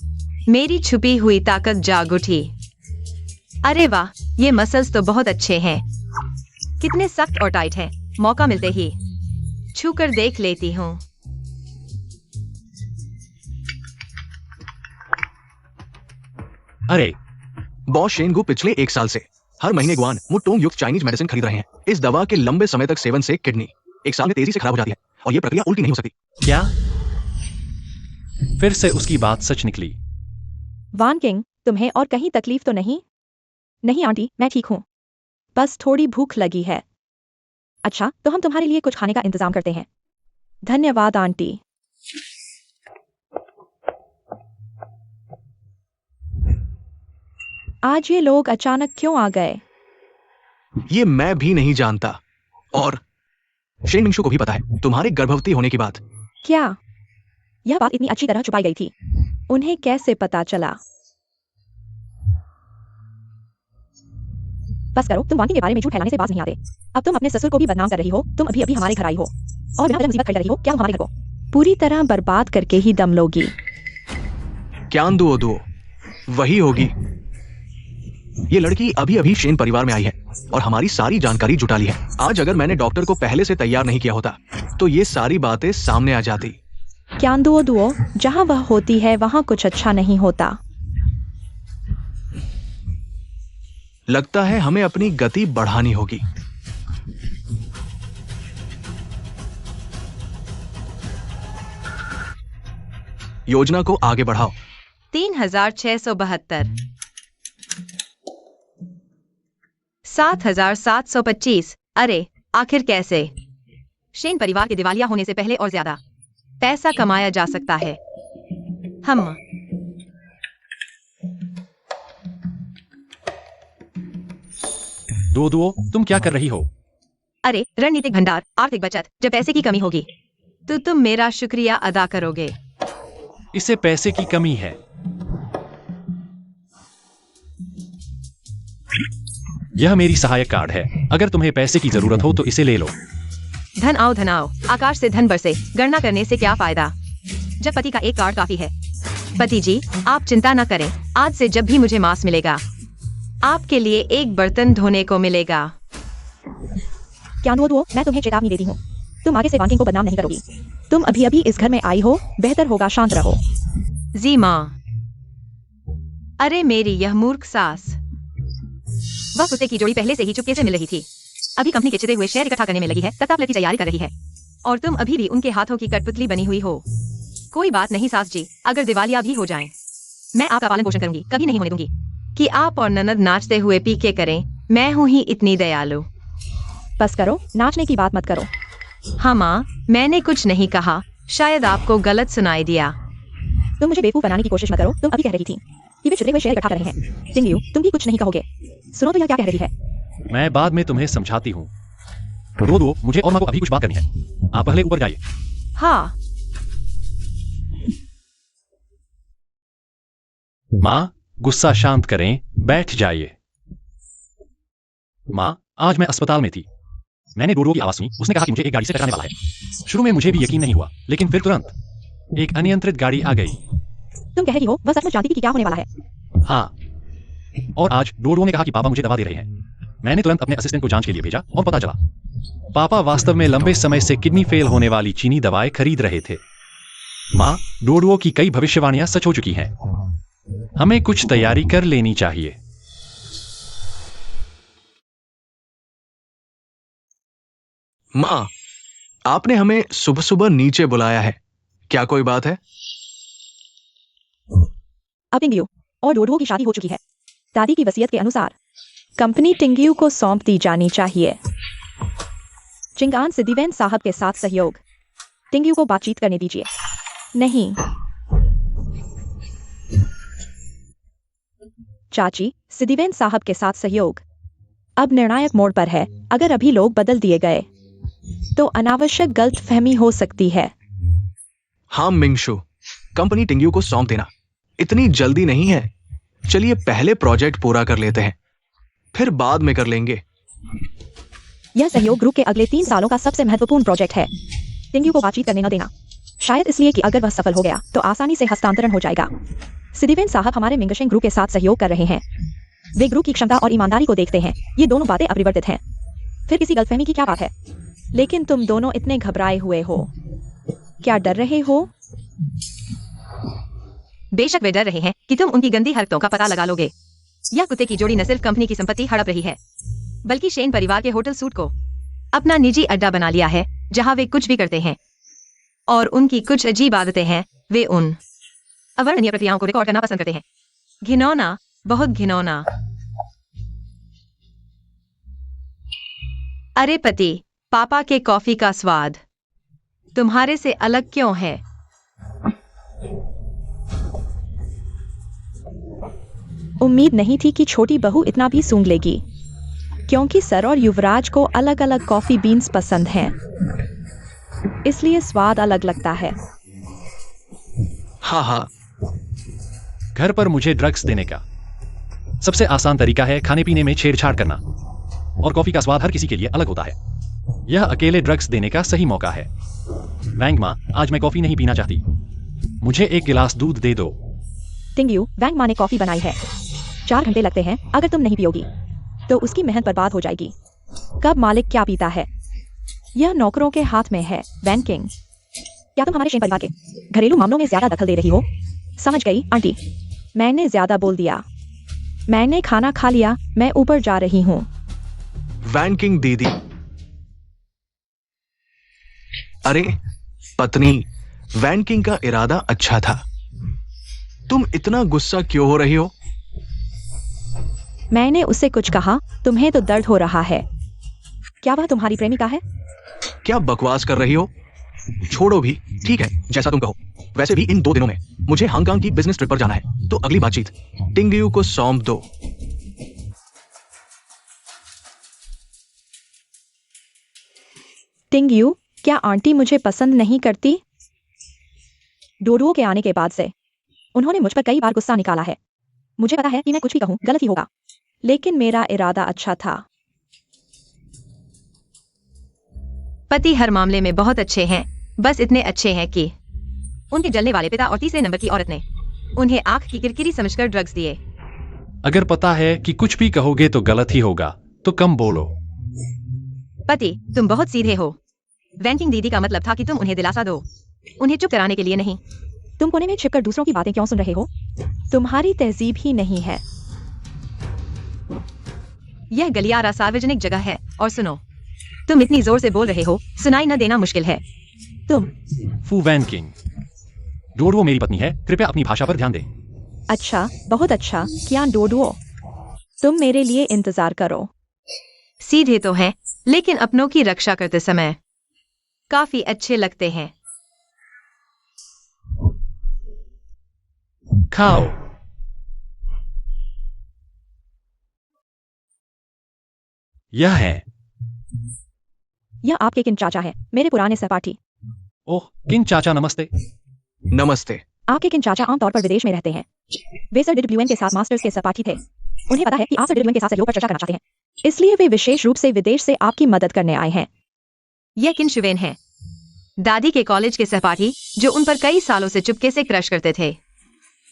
मेरी छुपी हुई ताकत जाग उठी। अरे वाह, ये मसल्स तो बहुत अच्छे हैं। कितने सख्त और टाइट हैं। मौका मिलते ही छूकर देख लेती हूँ। अरे बॉस शेनगु पिछले 1 साल से हर महीने गुआन मुटोंग युक्त चाइनीज मेडिसिन खरीद रहे हैं। इस दवा के लंबे समय तक सेवन से किडनी 1 साल में तेजी से खराब हो जाती है, और यह प्रक्रिया उल्टी नहीं हो सकती। क्या? फिर से उसकी बात सच निकली। वान किंग, तुम्हें और कहीं तकलीफ तो नहीं? नहीं आंटी, मैं ठीक हूँ। बस थोड़ी भूख लगी है। अच्छा, तो हम तुम्हारे लिए कुछ खाने का इंतजाम करते हैं। धन्यवाद आंटी। आज ये लोग अचानक क्यों आ गए? ये मैं भी नहीं जानता, और शेन मिंगशु को भी पता है तुम्हारे गर्भवती होने की बात। क्या यह बात इतनी अच्छी तरह छुपाई गई थी? उन्हें कैसे पता चला? बस करो, तुम वांटी के बारे में झूठ फैलाने से बाज नहीं आते। अब तुम अपने ससुर को भी बदनाम कर रही हो। तुम अभी अभी हमारे घर आई हो और बिना वजह मुसीबत खड़ी कर रही हो। क्या तुम हमारे घर को पूरी तरह बर्बाद करके ही दम लोगी? क्यान दुओ दुओ वही होगी। ये लड़की अभी अभी शेन परिवार में आई है और हमारी सारी जानकारी जुटा ली है। आज अगर मैंने डॉक्टर को पहले से तैयार नहीं किया होता तो ये सारी बातें सामने आ जाती। क्यान दुओ दुओ, जहां वह होती है वहां कुछ अच्छा नहीं होता। लगता है हमें अपनी गति बढ़ानी होगी। योजना को आगे बढ़ाओ। 3672, 7725। अरे आखिर कैसे? शेन परिवार के दिवालिया होने से पहले और ज्यादा पैसा कमाया जा सकता है। हम दुओ, तुम क्या कर रही हो? अरे रणनीतिक भंडार, आर्थिक बचत। जब पैसे की कमी होगी तो तुम मेरा शुक्रिया अदा करोगे। इससे पैसे की कमी है। यह मेरी सहायक कार्ड है। अगर तुम्हें पैसे की जरूरत हो तो इसे ले लो। धन आओ, आकाश से धन बरसे, गणना करने से क्या फायदा जब पति का एक कार्ड काफी है। पति जी, आप चिंता न करें, आज से जब भी मुझे मांस मिलेगा आपके लिए एक बर्तन धोने को मिलेगा। क्या दो मैं तुम्हें चेतावनी देती हूँ, तुम आगे से वांकिंग को बदनाम नहीं करोगी। तुम अभी अभी इस घर में आई हो, बेहतर होगा शांत रहो। जी माँ। अरे मेरी यह मूर्ख सास, वह कुत्ते की जोड़ी पहले से ही चुपके से मिल रही थी, अभी कंपनी के छिपे हुए शेयर इकट्ठा करने में लगी है, तत्काल की तैयारी कर रही है, और तुम अभी भी उनके हाथों की कठपुतली बनी हुई हो। कोई बात नहीं सास जी, अगर दिवालिया भी हो जाएं, मैं आपका पालन पोषण करूंगी, कभी नहीं होने दूंगी कि आप और ननद नाचते हुए पीके करें। मैं हूँ ही इतनी दयालु। बस करो, नाचने की बात मत करो। हाँ माँ, मैंने कुछ नहीं कहा, शायद आपको गलत सुनाई दिया। तुम मुझे बेवकूफ बनाने की कोशिश मत करो। तुम अभी कह रही थी कि वे छुपे हुए शेयर इकट्ठा कर रहे हैं। टिंगलियू, तुम भी कुछ नहीं कहोगे? सुनो तो यह क्या कह रही है। मैं बाद में तुम्हें समझाती हूँ। दो मुझे और माँ को अभी कुछ बात करनी है। आप पहले ऊपर जाइए। हाँ। माँ, गुस्सा शांत करें, बैठ जाइए। माँ, आज मैं अस्पताल में थी, मैंने डोडो की आवाज सुनी। उसने कहा कि मुझे एक गाड़ी से टकराने वाला है। शुरू में मुझे भी यकीन नहीं हुआ, लेकिन फिर तुरंत एक अनियंत्रित गाड़ी आ गई। तुम कह रही हो वह सचमुच जानती थी कि क्या होने वाला है? हाँ, और आज डोडो ने कहा कि पापा मुझे दवा दे रहे हैं। मैंने तुरंत अपने असिस्टेंट को जांच के लिए भेजा और पता चला पापा वास्तव में लंबे समय से किडनी फेल होने वाली चीनी दवाएं खरीद रहे थे। माँ, डोडो की कई भविष्यवाणियां सच हो चुकी हैं। हमें कुछ तैयारी कर लेनी चाहिए। माँ, आपने हमें सुबह सुबह नीचे बुलाया है, क्या कोई बात है? अब टिंगलियू और डोडो की शादी हो चुकी है। दादी की वसीयत के अनुसार कंपनी टिंगलियू को सौंप दी जानी चाहिए। चिंगान सिद्धिवेन साहब के साथ सहयोग। टिंगलियू को बातचीत करने दीजिए। नहीं चाची, सिद्धिवेन साहब के साथ सहयोग अब निर्णायक मोड़ पर है। अगर अभी लोग बदल दिए गए तो अनावश्यक गलतफहमी हो सकती है। हाँ मिंगशु, कंपनी टिंगयू को सौंप देना इतनी जल्दी नहीं है। चलिए पहले प्रोजेक्ट पूरा कर लेते हैं, फिर बाद में कर लेंगे। यह सहयोग ग्रुप के अगले 3 सालों का सबसे महत्वपूर्ण प्रोजेक्ट है। टिंगयू को बातचीत करने न देना, शायद इसलिए कि अगर वह सफल हो गया तो आसानी से हस्तांतरण हो जाएगा। सिद्धिवेन साहब हमारे मिंगशेंग ग्रुप के साथ सहयोग कर रहे हैं। वे ग्रुप की क्षमता और ईमानदारी को देखते हैं। ये दोनों बातें अपरिवर्तित हैं। फिर किसी गलतफहमी की क्या बात है? लेकिन तुम दोनों इतने घबराए हुए हो, क्या डर रहे हो? बेशक वे डर रहे हैं कि तुम उनकी गंदी हरकतों का पता लगा लोगे। यह कुत्ते की जोड़ी न सिर्फ कंपनी की संपत्ति हड़प रही है, बल्कि शेन परिवार के होटल सूट को अपना निजी अड्डा बना लिया है, जहां वे कुछ भी करते हैं। और उनकी कुछ अजीब आदतें हैं। वे उन अवर्णनीय प्रक्रियाओं को रिकॉर्ड करना पसंद करते हैं। घिनौना, बहुत घिनौना। अरे पति, पापा के कॉफी का स्वाद तुम्हारे से अलग क्यों है? उम्मीद नहीं थी कि छोटी बहू इतना भी सूंघ लेगी, क्योंकि सर और युवराज को अलग अलग कॉफी बीन्स पसंद हैं, इसलिए स्वाद अलग लगता है। हाँ हाँ, घर पर मुझे ड्रग्स देने का सबसे आसान तरीका है खाने पीने में छेड़छाड़ करना, और कॉफी का स्वाद हर किसी के लिए अलग होता है। यह अकेले ड्रग्स देने का सही मौका है। वैंग माँ, आज मैं कॉफी नहीं पीना चाहती, मुझे एक गिलास दूध दे दो। टिंगयू, वैंग माँ ने कॉफी बनाई है। 4 घंटे लगते हैं। अगर तुम नहीं पियोगी तो उसकी मेहनत बर्बाद हो जाएगी। कब मालिक क्या पीता है, यह नौकरों के हाथ में है। वैन किंग, क्या तुम हमारे शेन परिवार के घरेलू मामलों में ज्यादा दखल दे रही हो? समझ गई आंटी, मैंने ज्यादा बोल दिया। मैंने खाना खा लिया, मैं ऊपर जा रही हूँ। वैन किंग दीदी। अरे पत्नी, वैन किंग का इरादा अच्छा था, तुम इतना गुस्सा क्यों हो रही हो? मैंने उससे कुछ कहा? तुम्हें तो दर्द हो रहा है। क्या वह तुम्हारी प्रेमिका है? क्या बकवास कर रही हो? छोड़ो भी, ठीक है, जैसा तुम कहो। वैसे भी इन 2 दिनों में मुझे हांगकांग की बिजनेस ट्रिप पर जाना है, तो अगली बातचीत टिंगयू को सौंप दो। टिंगयू, क्या आंटी मुझे पसंद नहीं करती? डोडो के आने के बाद से उन्होंने मुझ पर कई बार गुस्सा निकाला है। मुझे पता है कि मैं कुछ भी कहूं गलत ही होगा, लेकिन मेरा इरादा अच्छा था। पति हर मामले में बहुत अच्छे हैं, बस इतने अच्छे हैं कि उनके जलने वाले पिता और तीसरे नंबर की औरत ने उन्हें आंख की किरकिरी समझकर ड्रग्स दिए। अगर पता है कि कुछ भी कहोगे तो गलत ही होगा, तो कम बोलो। पति, तुम बहुत सीधे हो। वेंटिंग दीदी का मतलब था कि तुम उन्हें दिलासा दो, उन्हें चुप कराने के लिए नहीं। तुम कोने में छिपकर दूसरों की बातें क्यों सुन रहे हो? तुम्हारी तहजीब ही नहीं है। यह गलियारा सार्वजनिक जगह है, और सुनो, तुम इतनी जोर से बोल रहे हो, सुनाई न देना मुश्किल है। तुम फू वैन किंग, डोडो मेरी पत्नी है, कृपया अपनी भाषा पर ध्यान दें। अच्छा, बहुत अच्छा। क्या डोडुओ, तुम मेरे लिए इंतजार करो। सीधे तो हैं, लेकिन अपनों की रक्षा करते समय काफी अच्छे लगते हैं। खाओ। यह है। यह आपके किन चाचा है, मेरे पुराने सहपाठी। ओह, किंग चाचा नमस्ते। नमस्ते। आपके किन चाचा आमतौर पर विदेश में रहते हैं। वे सर डिडब्ल्यूएन के साथ मास्टर्स के सहपाठी थे। उन्हें पता है कि आप सर डिडब्ल्यूएन के साथ सहयोग पर चर्चा करना चाहते हैं, इसलिए वे विशेष रूप से विदेश से आपकी मदद करने आए हैं। यह किन शुवेन है, दादी के कॉलेज के सहपाठी जो उन पर कई सालों से चुपके से क्रश करते थे।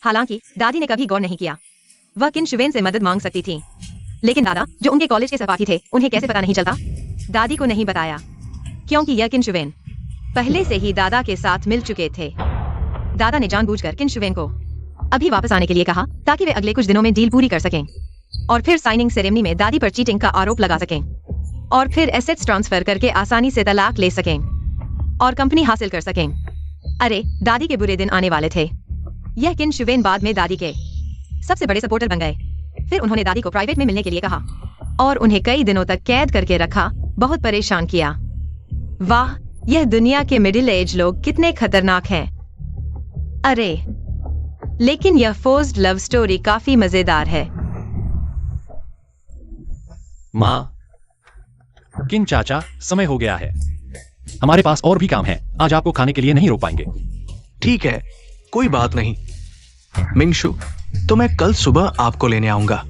हालांकि दादी ने कभी गौर नहीं किया, वह किन शुवेन से मदद मांग सकती थी, लेकिन दादा जो उनके कॉलेज के सहपाठी थे, उन्हें कैसे पता नहीं चलता? दादी को नहीं बताया, क्योंकि यह किन शुवेन पहले से ही दादा के साथ मिल चुके थे। दादा ने जानबूझकर किन शुवेन को अभी वापस आने के लिए कहा, ताकि वे अगले कुछ दिनों में डील पूरी कर सकें और फिर साइनिंग सेरेमनी में दादी पर चीटिंग का आरोप लगा सकें और फिर एसेट्स ट्रांसफर करके आसानी से तलाक ले सकें और कंपनी हासिल कर सकें। अरे, दादी के बुरे दिन आने वाले थे। यह किन शुवेन बाद में दादी के सबसे बड़े सपोर्टर बन गए। फिर उन्होंने दादी को प्राइवेट में मिलने के लिए कहा और उन्हें कई दिनों तक कैद करके रखा, बहुत परेशान किया। वाह, यह दुनिया के मिडिल एज लोग कितने खतरनाक हैं। अरे, लेकिन यह फोर्स्ड लव स्टोरी काफी मजेदार है। माँ, किंग चाचा, समय हो गया है। हमारे पास और भी काम है, आज आपको खाने के लिए नहीं रोक पाएंगे। ठीक है, कोई बात नहीं। मिंगशु, तो मैं कल सुबह आपको लेने आऊंगा।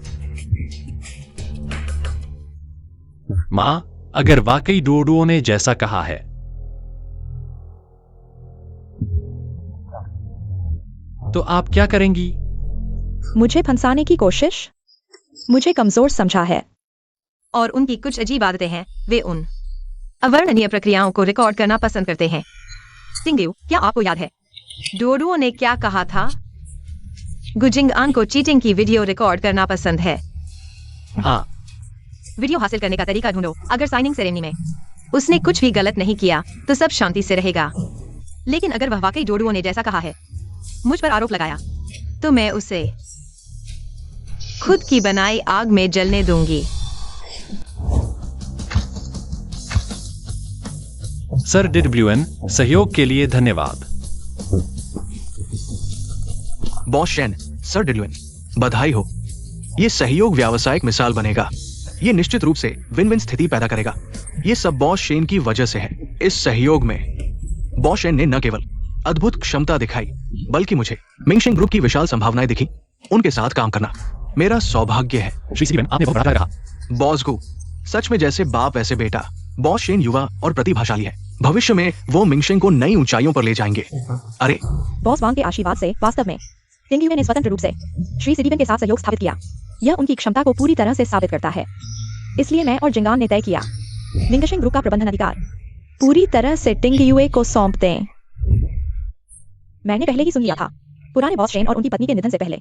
माँ, अगर वाकई डोडो ने जैसा कहा है, तो आप क्या करेंगी? मुझे फंसाने की कोशिश? मुझे कमजोर समझा है। और उनकी कुछ अजीब आदतें हैं। वे उन अवर्णनीय प्रक्रियाओं को रिकॉर्ड करना पसंद करते हैं। सिंगयू, क्या आपको याद है डोडुओ ने क्या कहा था? गुजिंगआन को चीटिंग की वीडियो रिकॉर्ड करना पसंद है। हाँ। वीडियो हासिल करने का तरीका ढूंढो। अगर साइनिंग सेरेमनी में उसने कुछ भी गलत नहीं किया तो सब शांति से रहेगा, लेकिन अगर वह वाकई डोडुओ ने जैसा कहा है, मुझ पर आरोप लगाया, तो मैं उसे खुद की बनाई आग में जलने दूंगी। सर डिडब्ल्यूएन, सहयोग के लिए धन्यवाद। बॉस शेन, सर डिडब्ल्यूएन, बधाई हो। ये सहयोग व्यावसायिक मिसाल बनेगा। ये निश्चित रूप से विन विन स्थिति पैदा करेगा। ये सब बॉस शेन की वजह से है। इस सहयोग में बॉस शेन ने न केवल अद्भुत क्षमता दिखाई, बल्कि मुझे मिंगशिंग ग्रुप की विशाल संभावनाएं दिखी। उनके साथ काम करना मेरा सौभाग्य है। श्री सीवन, आपने बहुत बड़ा रहा। बॉस गु, सच में जैसे बाप वैसे बेटा। बॉस शेन युवा और प्रतिभाशाली है। भविष्य में वो मिंगशिंग को नई ऊंचाइयों पर ले जाएंगे। अरे, बॉस वांग के आशीर्वाद से वास्तव में टिंगयुए ने स्वतंत्र रूप से श्री सिटीवन के साथ सहयोग स्थापित किया। यह उनकी क्षमता को पूरी तरह से साबित करता है। इसलिए मैं और जिंगान ने तय किया, मिंगशिंग ग्रुप का प्रबंधन अधिकार पूरी तरह से टिंगयुए को सौंप दें। मैंने पहले ही सुन लिया था, पुराने बॉस शेन और उनकी पत्नी के निधन से पहले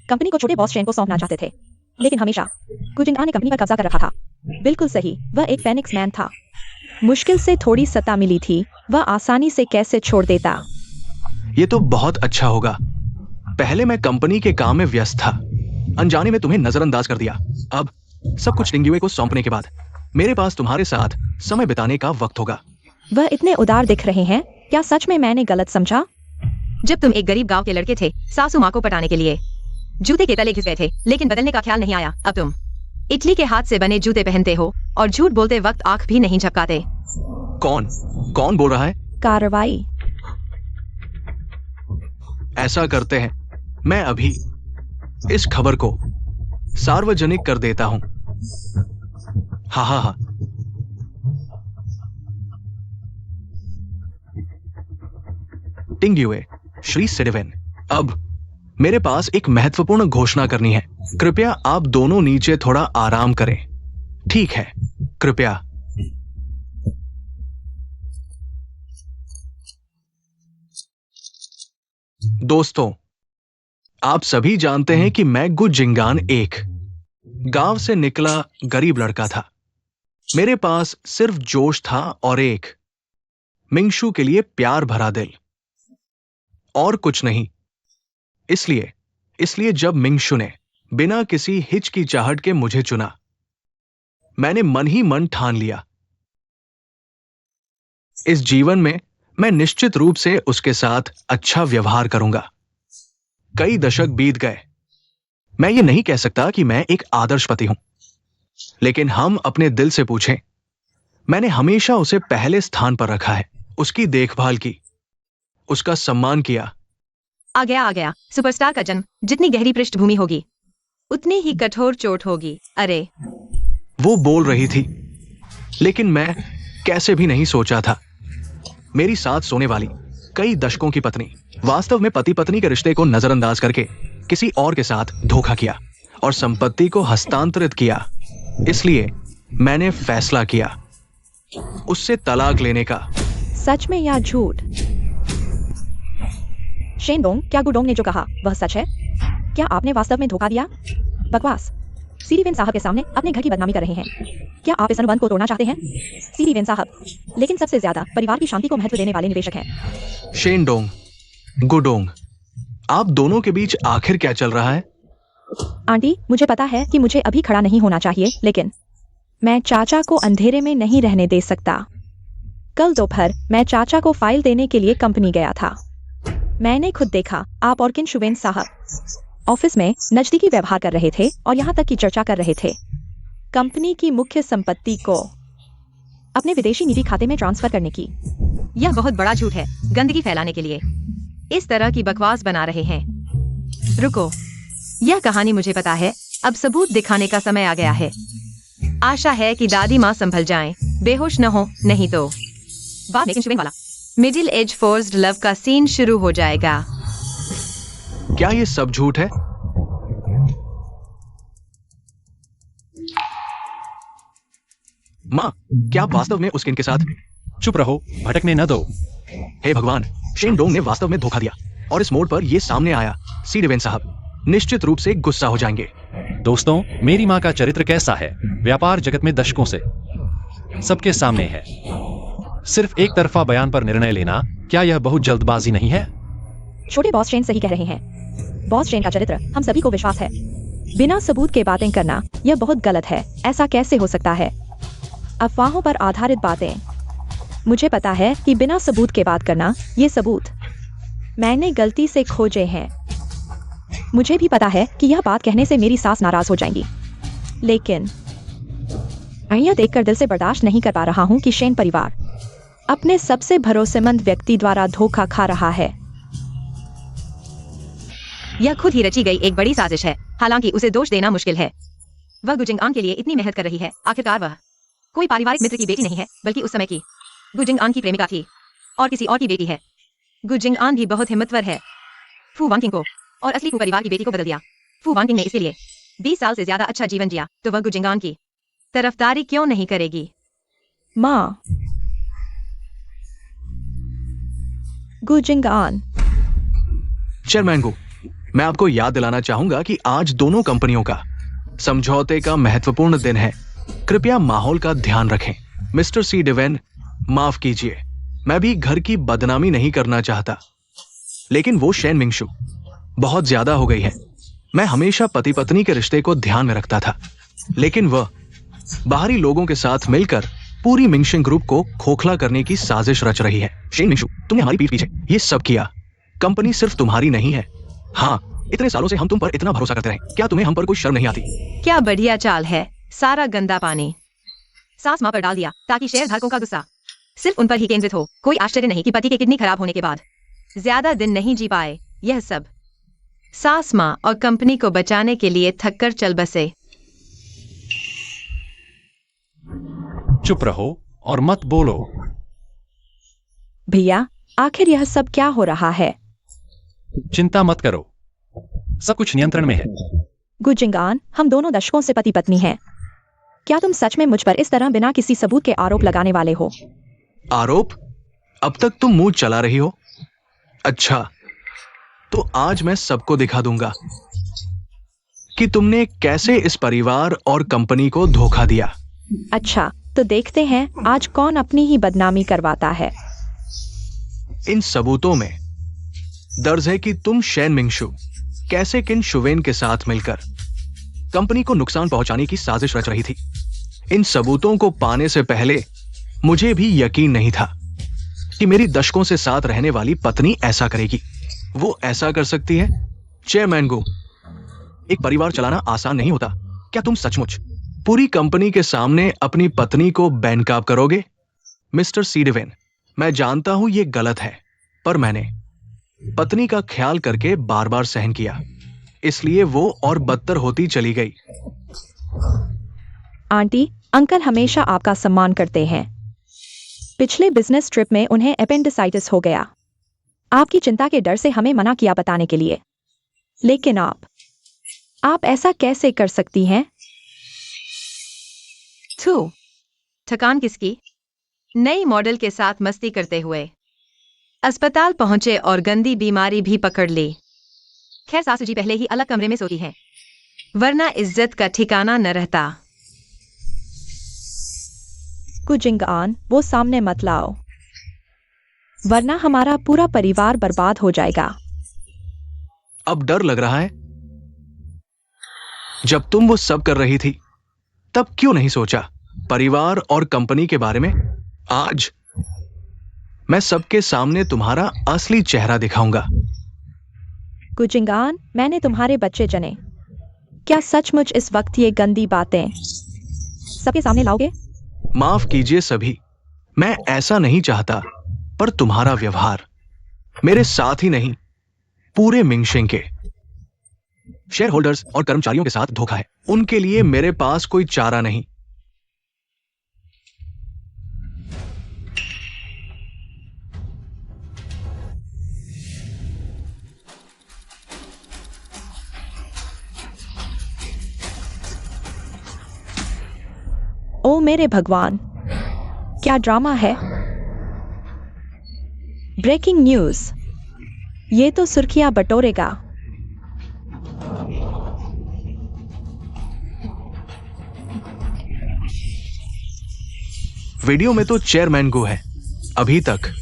कंपनी को छोटे बॉस शेन को सौंपना चाहते थे, लेकिन हमेशा गुजिंगान ने कंपनी पर कब्जा कर रखा था। बिल्कुल सही, वह एक फेनिक्स मैन था। मुश्किल से थोड़ी सत्ता मिली थी, वह आसानी से कैसे छोड़ देता। ये तो बहुत अच्छा होगा। पहले मैं कंपनी के काम में व्यस्त था, अनजाने में तुम्हें नजरअंदाज कर दिया। अब सब कुछ टिंगयुए को सौंपने के बाद मेरे पास तुम्हारे साथ समय बिताने का वक्त होगा। वह इतने उदार दिख रहे हैं। क्या सच में मैंने गलत समझा? जब तुम एक गरीब गांव के लड़के थे, सासू माँ को पटाने के लिए जूते के तले घिस गए थे, लेकिन बदलने का ख्याल नहीं आया। अब तुम इटली के हाथ से बने जूते पहनते हो और झूठ बोलते वक्त आंख भी नहीं झपकाते। कौन बोल रहा है? कार्रवाई। ऐसा करते हैं, मैं अभी इस खबर को सार्वजनिक कर देता हूं। हा हा हा। टिंग्युए, श्री सिडिवेन, अब मेरे पास एक महत्वपूर्ण घोषणा करनी है। कृपया आप दोनों नीचे थोड़ा आराम करें। ठीक है, कृपया। दोस्तों, आप सभी जानते हैं कि मैं गु जिंगान एक गांव से निकला गरीब लड़का था। मेरे पास सिर्फ जोश था और एक मिंगशू के लिए प्यार भरा दिल, और कुछ नहीं। इसलिए जब मिंगशू ने बिना किसी हिचकिचाहट के मुझे चुना, मैंने मन ही मन ठान लिया, इस जीवन में मैं निश्चित रूप से उसके साथ अच्छा व्यवहार करूंगा। कई दशक बीत गए। मैं ये नहीं कह सकता कि मैं एक आदर्श पति हूं, लेकिन हम अपने दिल से पूछें, मैंने हमेशा उसे पहले स्थान पर रखा है, उसकी देखभाल की, उसका सम्मान किया। आ गया सुपरस्टार का जन्म। जितनी गहरी पृष्ठभूमि होगी उतनी ही कठोर चोट होगी। अरे, वो बोल रही थी, लेकिन मैं कैसे भी नहीं सोचा था। मेरी साथ सोने वाली कई दशकों की पत्नी वास्तव में पति पत्नी के रिश्ते को नजरअंदाज करके किसी और के साथ धोखा किया और संपत्ति को हस्तांतरित किया। इसलिए मैंने फैसला किया उससे तलाक लेने का। सच में या झूठ? शेनडोंग, क्या गुडोंग ने जो कहा वह सच है? क्या आपने वास्तव में धोखा दिया? बकवास। सीरीवेन साहब के सामने अपने घर की बदनामी कर रहे हैं। क्या आप इस अनुबंध को तोड़ना चाहते हैं, सीरीवेन साहब? लेकिन सबसे ज्यादा परिवार की शांति को महत्व देने वाले निवेशक हैं। शेनडोंग, गुडोंग, आप दोनों के बीच आखिर क्या चल रहा है? आंटी, मुझे पता है कि मुझे अभी खड़ा नहीं होना चाहिए, लेकिन मैं चाचा को अंधेरे में नहीं रहने दे सकता। कल दोपहर मैं चाचा को फाइल देने के लिए कंपनी गया था। मैंने खुद देखा आप और किन शुवेन साहब ऑफिस में नजदीकी व्यवहार कर रहे थे और यहाँ तक की चर्चा कर रहे थे कंपनी की मुख्य संपत्ति को अपने विदेशी निधि खाते में ट्रांसफर करने की। यह बहुत बड़ा झूठ है, गंदगी फैलाने के लिए इस तरह की बकवास बना रहे हैं। रुको, यह कहानी मुझे पता है। अब सबूत दिखाने का समय आ गया है। आशा है कि दादी माँ संभल जाएं, बेहोश न हो, नहीं तो बाद में किन वाला मिडिल एज फोर्स्ड लव का सीन शुरू हो जाएगा। क्या ये सब झूठ है? माँ, क्या आप वास्तव में उस किन के साथ? चुप रहो, भटकने न दो। हे भगवान, शेनडोंग ने वास्तव में धोखा दिया और इस मोड़ पर यह सामने आया। सीडिवेन साहब निश्चित रूप से गुस्सा हो जाएंगे। दोस्तों, मेरी माँ का चरित्र कैसा है, व्यापार जगत में दशकों से सबके सामने है। सिर्फ एक तरफा बयान पर निर्णय लेना, क्या यह बहुत जल्दबाजी नहीं है? छोटे बॉस शेन सही कह रहे हैं। बॉस शेन का चरित्र हम सभी को विश्वास है। बिना सबूत के बातें करना यह बहुत गलत है। ऐसा कैसे हो सकता है? अफवाहों पर आधारित बातें। मुझे पता है कि बिना सबूत के बात करना, ये सबूत मैंने गलती से खोजे हैं। मुझे भी पता है कि यह बात कहने से मेरी सास नाराज हो जाएंगी, लेकिन मैं यह देखकर दिल से बर्दाश्त नहीं कर पा रहा हूं कि शेन परिवार अपने सबसे भरोसेमंद व्यक्ति द्वारा धोखा खा रहा है। यह खुद ही रची गई एक बड़ी साजिश है। हालांकि उसे दोष देना मुश्किल है। वह गुजिंगान के लिए इतनी मेहनत कर रही है। आखिरकार वह कोई पारिवारिक मित्र की बेटी नहीं है, बल्कि उस समय की गुजिंगान की प्रेमिका थी और किसी और की बेटी है। गुजिंगान भी बहुत हिम्मतवर है। फू वांकिंग को और असली फू परिवार की बेटी को बदल दिया। फू वांकिंग ने इसीलिए 20 साल से ज्यादा अच्छा जीवन जिया, तो वह गुजिंगान की तरफदारी क्यों नहीं करेगी? माँ, गुजिंगान। चेयरमैन गु, मैं आपको याद दिलाना चाहूंगा कि आज दोनों कंपनियों का समझौते का महत्वपूर्ण दिन है। कृपया माहौल का ध्यान रखें। मिस्टर सीडिवेन, माफ कीजिए, मैं भी घर की बदनामी नहीं करना चाहता, लेकिन वो शेन मिंगशू बहुत ज्यादा हो गई है। मैं हमेशा पति पत्नी के रिश्ते को ध्यान में रखता था, लेकिन वह बाहरी लोगों के साथ मिलकर पूरी मिंगशिंग ग्रुप को खोखला करने की साजिश रच रही है। शेन मिंगशू, तुमने हमारी पीठ पीछे ये सब किया। कंपनी सिर्फ तुम्हारी नहीं है। हाँ, इतने सालों से हम तुम पर इतना भरोसा करते रहे। क्या तुम्हें हम पर कोई शर्म नहीं आती? क्या बढ़िया चाल है। सारा गंदा पानी सास माँ पर डाल दिया ताकि शेयर धारकों का गुस्सा सिर्फ उन पर ही केंद्रित हो। कोई आश्चर्य नहीं कि पति के किडनी खराब होने के बाद ज्यादा दिन नहीं जी पाए। यह सब सास माँ और कंपनी को बचाने के लिए थककर चल बसे। चुप रहो और मत बोलो। भैया, आखिर यह सब क्या हो रहा है? चिंता मत करो, सब कुछ नियंत्रण में है। गुजिंगान, हम दोनों दशकों से पति पत्नी हैं। क्या तुम सच में मुझ पर इस तरह बिना किसी सबूत के आरोप लगाने वाले हो? आरोप? अब तक तुम मुंह चला रही हो। अच्छा, तो आज मैं सबको दिखा दूंगा कि तुमने कैसे इस परिवार और कंपनी को धोखा दिया। अच्छा, तो देखते हैं आज कौन अपनी ही बदनामी करवाता है। इन सबूतों में दर्ज है कि तुम शेन मिंगशु कैसे किन शुवेन के साथ मिलकर कंपनी को नुकसान पहुंचाने की साजिश रच रही थी। इन सबूतों को पाने से पहले मुझे भी यकीन नहीं था कि मेरी दशकों से साथ रहने वाली पत्नी ऐसा करेगी। वो ऐसा कर सकती है? चेयरमैन गो, एक परिवार चलाना आसान नहीं होता। क्या तुम सचमुच पूरी कंपनी के सामने अपनी पत्नी को बेनकाब करोगे? मिस्टर सीडेवेन, मैं जानता हूं ये गलत है, पर मैंने पत्नी का ख्याल करके बार बार सहन किया, इसलिए वो और बदतर होती चली गई। आंटी, अंकल हमेशा आपका सम्मान करते हैं। पिछले बिजनेस ट्रिप में उन्हें एपेंडिसाइटिस हो गया। आपकी चिंता के डर से हमें मना किया बताने के लिए, लेकिन आप ऐसा कैसे कर सकती हैं? थू, थकान किसकी? नई मॉडल के साथ मस्ती करते हुए अस्पताल पहुंचे और गंदी बीमारी भी पकड़ ली। खैर, सासू जी पहले ही अलग कमरे में सोती हैं, वरना इज्जत का ठिकाना न रहता। गुजिंगान, वो सामने मत लाओ, वरना हमारा पूरा परिवार बर्बाद हो जाएगा। अब डर लग रहा है? जब तुम वो सब कर रही थी तब क्यों नहीं सोचा परिवार और कंपनी के बारे में? आज मैं सबके सामने तुम्हारा असली चेहरा दिखाऊंगा। गुजिंगान, मैंने तुम्हारे बच्चे जने। क्या सचमुच इस वक्त ये गंदी बातें सबके सामने लाओगे? माफ कीजिए सभी, मैं ऐसा नहीं चाहता, पर तुम्हारा व्यवहार मेरे साथ ही नहीं, पूरे मिंगशेंग के शेयर होल्डर्स और कर्मचारियों के साथ धोखा है। उनके लिए मेरे पास कोई चारा नहीं। ओ मेरे भगवान, क्या ड्रामा है! ब्रेकिंग न्यूज, ये तो सुर्खियां बटोरेगा। वीडियो में तो चेयरमैन गो है। अभी तक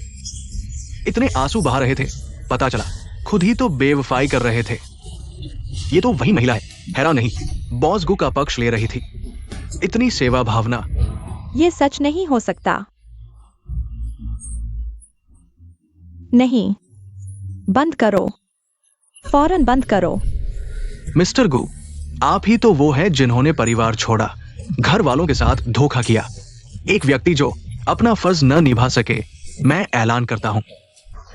इतने आंसू बहा रहे थे, पता चला खुद ही तो बेवफाई कर रहे थे। ये तो वही महिला है, हैरान नहीं, बॉस गो का पक्ष ले रही थी। इतनी सेवा भावना। ये सच नहीं हो सकता। नहीं, बंद करो, फौरन बंद करो। मिस्टर गु, आप ही तो वो हैं जिन्होंने परिवार छोड़ा, घर वालों के साथ धोखा किया। एक व्यक्ति जो अपना फर्ज न निभा सके, मैं ऐलान करता हूं,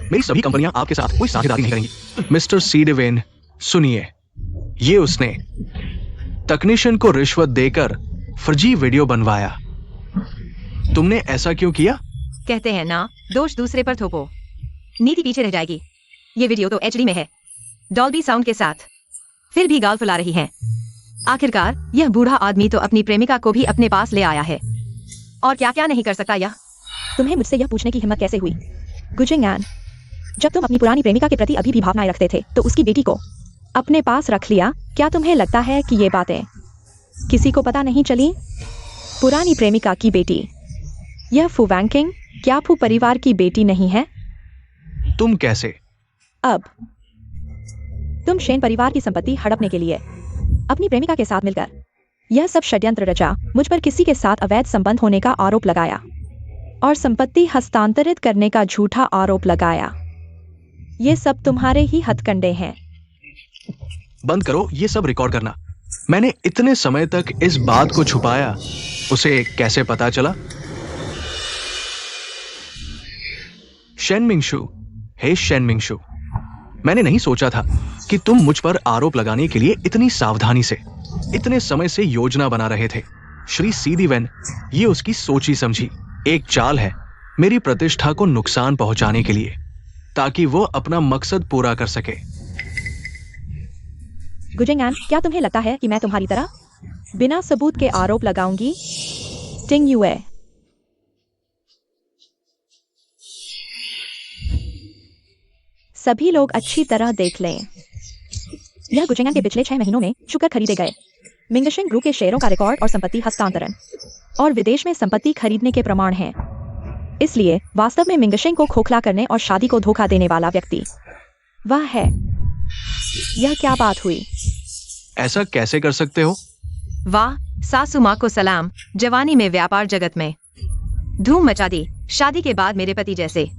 मेरी सभी कंपनियां आपके साथ कोई साझेदारी नहीं करेंगी। मिस्टर सीडेवेन, सुनिए, ये उसने तकनीशियन को रिश्वत देकर फर्जी वीडियो बनवाया। तुमने ऐसा क्यों किया? कहते हैं ना, दोष दूसरे पर थोपो, नीति पीछे रह जाएगी। ये वीडियो तो एचडी में है, डॉल्बी साउंड के साथ, फिर भी गाल फुला रही हैं। आखिरकार यह बूढ़ा आदमी तो अपनी प्रेमिका को भी अपने पास ले आया है, और क्या क्या नहीं कर सकता यह। तुम्हें मुझसे यह पूछने की हिम्मत कैसे हुई? गुजिंगान, जब तुम अपनी पुरानी प्रेमिका के प्रति अभी भी भावनाएं रखते थे तो उसकी बेटी को अपने पास रख लिया। क्या तुम्हें लगता है कि ये बातें किसी को पता नहीं चली? पुरानी प्रेमिका की बेटी, यह फू वैंकिंग क्या फू परिवार की बेटी नहीं है? तुम कैसे? अब तुम शेन परिवार की संपत्ति हड़पने के लिए अपनी प्रेमिका के साथ मिलकर यह सब षड्यंत्र रचा, मुझ पर किसी के साथ अवैध संबंध होने का आरोप लगाया और संपत्ति हस्तांतरित करने का झूठा आरोप लगाया। ये सब तुम्हारे ही हथकंडे हैं। बंद करो ये सब रिकॉर्ड करना। मैंने इतने समय तक इस बात को छुपाया, उसे कैसे पता चला? शेन मिंगशु, हे शेन मिंगशु, मैंने नहीं सोचा था कि तुम मुझ पर आरोप लगाने के लिए इतनी सावधानी से, इतने समय से योजना बना रहे थे। श्री सीधी वैन, ये उसकी सोची समझी एक चाल है, मेरी प्रतिष्ठा को नुकसान पहुंचाने के लिए, ताकि वो अपना मकसद पूरा कर सके। गुजिंगआन, क्या तुम्हें लगता है कि मैं तुम्हारी तरह बिना सबूत के आरोप लगाऊंगी? टिंग युए। सभी लोग अच्छी तरह देख लें। यह गुजिंगआन के पिछले 6 महीनों में शुक्र खरीदे गए मिंगशिंग ग्रुप के शेयरों का रिकॉर्ड और संपत्ति हस्तांतरण और विदेश में संपत्ति खरीदने के प्रमाण हैं। इसलिए वास्तव में मिंगशिंग को खोखला करने और शादी को धोखा देने वाला व्यक्ति वह है। यह क्या बात हुई? ऐसा कैसे कर सकते हो? वाह, सासू माँ को सलाम। जवानी में व्यापार जगत में धूम मचा दी, शादी के बाद मेरे पति जैसे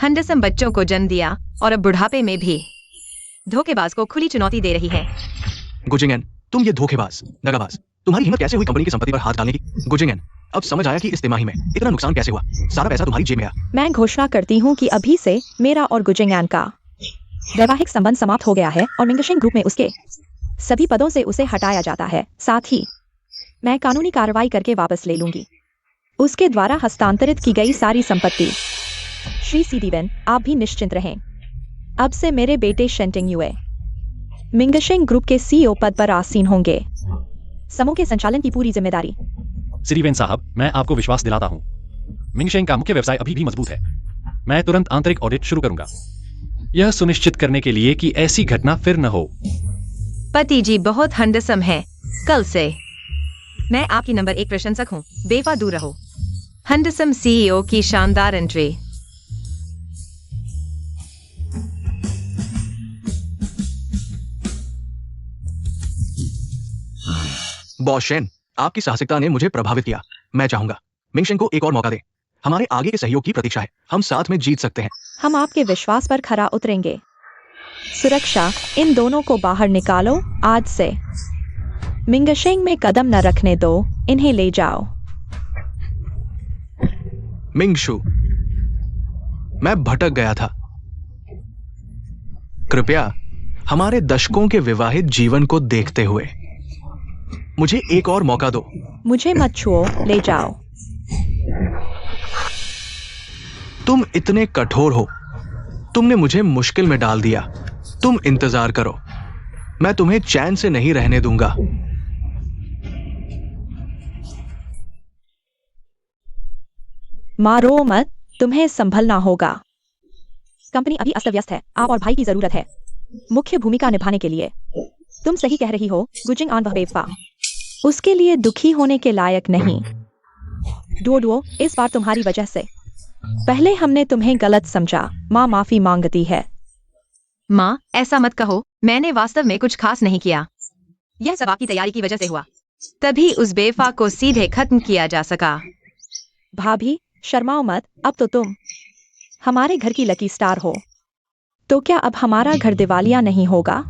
हंडसम बच्चों को जन्म दिया और अब बुढ़ापे में भी धोखेबाज को खुली चुनौती दे रही है। गुजिंगन, तुम ये धोखेबाज, दगाबाज, तुम्हारी हिम्मत कैसे हुई कंपनी की संपत्ति पर हाथ डालने की? गुजिंगन, अब समझ आया कि इस तिमाही में इतना नुकसान कैसे हुआ। सारा पैसा तुम्हारी जेब में आया। मैं घोषणा करती हूँ कि अभी से मेरा और गुजिंगआन का वैवाहिक संबंध समाप्त हो गया है और मिंगशिंग ग्रुप में उसके सभी पदों से उसे हटाया जाता है। साथ ही मैं कानूनी कार्रवाई करके वापस ले लूंगी उसके द्वारा हस्तांतरित की गई सारी संपत्ति। श्री सीधीवेन, आप भी निश्चिंत रहें। अब से मेरे बेटे शेंटिंग युए मिंगशिंग ग्रुप के सीईओ पद पर आसीन होंगे। समूह के संचालन की पूरी जिम्मेदारी। सिरीवेन साहब, मैं आपको विश्वास दिलाता हूं, मिंगशिंग का मुख्य व्यवसाय अभी भी मजबूत है। मैं तुरंत आंतरिक ऑडिट शुरू करूंगा, यह सुनिश्चित करने के लिए कि ऐसी घटना फिर न हो। पति जी बहुत हंडसम है। कल से मैं आपकी नंबर 1 प्रशंसक हूँ। बेफा दूर रहो। हंडसम सीईओ की शानदार एंट्री। बॉस शेन, आपकी साहसिकता ने मुझे प्रभावित किया। मैं चाहूंगा मिंगशिंग को एक और मौका दें। हमारे आगे के सहयोग की प्रतीक्षा है। हम साथ में जीत सकते हैं। हम आपके विश्वास पर खरा उतरेंगे। सुरक्षा, इन दोनों को बाहर निकालो आज से। मिंगशिंग में कदम न रखने दो, इन्हें ले जाओ। मिंगशु, मैं भटक गया था। कृपया हमारे दशकों के विवाहित जीवन को देखते हुए मुझे एक और मौका दो। मुझे मत छुओ, ले जाओ। तुम इतने कठोर हो। तुमने मुझे मुश्किल में डाल दिया। तुम इंतजार करो, मैं तुम्हें चैन से नहीं रहने दूंगा। मारो मत, तुम्हें संभलना होगा। कंपनी अभी अस्त व्यस्त है। आप और भाई की जरूरत है मुख्य भूमिका निभाने के लिए। तुम सही कह रही हो गुजिंगआन, वह बेवफा उसके लिए दुखी होने के लायक नहीं। डोडो, इस बार तुम्हारी वजह से। पहले हमने तुम्हें गलत समझा। माँ माफी मांगती है। माँ, ऐसा मत कहो। मैंने वास्तव में कुछ खास नहीं किया। यह सब आपकी तैयारी की वजह से हुआ। तभी उस बेवफा को सीधे खत्म किया जा सका। भाभी, शर्माओ मत। अब तो तुम हमारे घर की लकी स्टार हो। तो क्या अब हमारा घर दिवालिया नहीं होगा?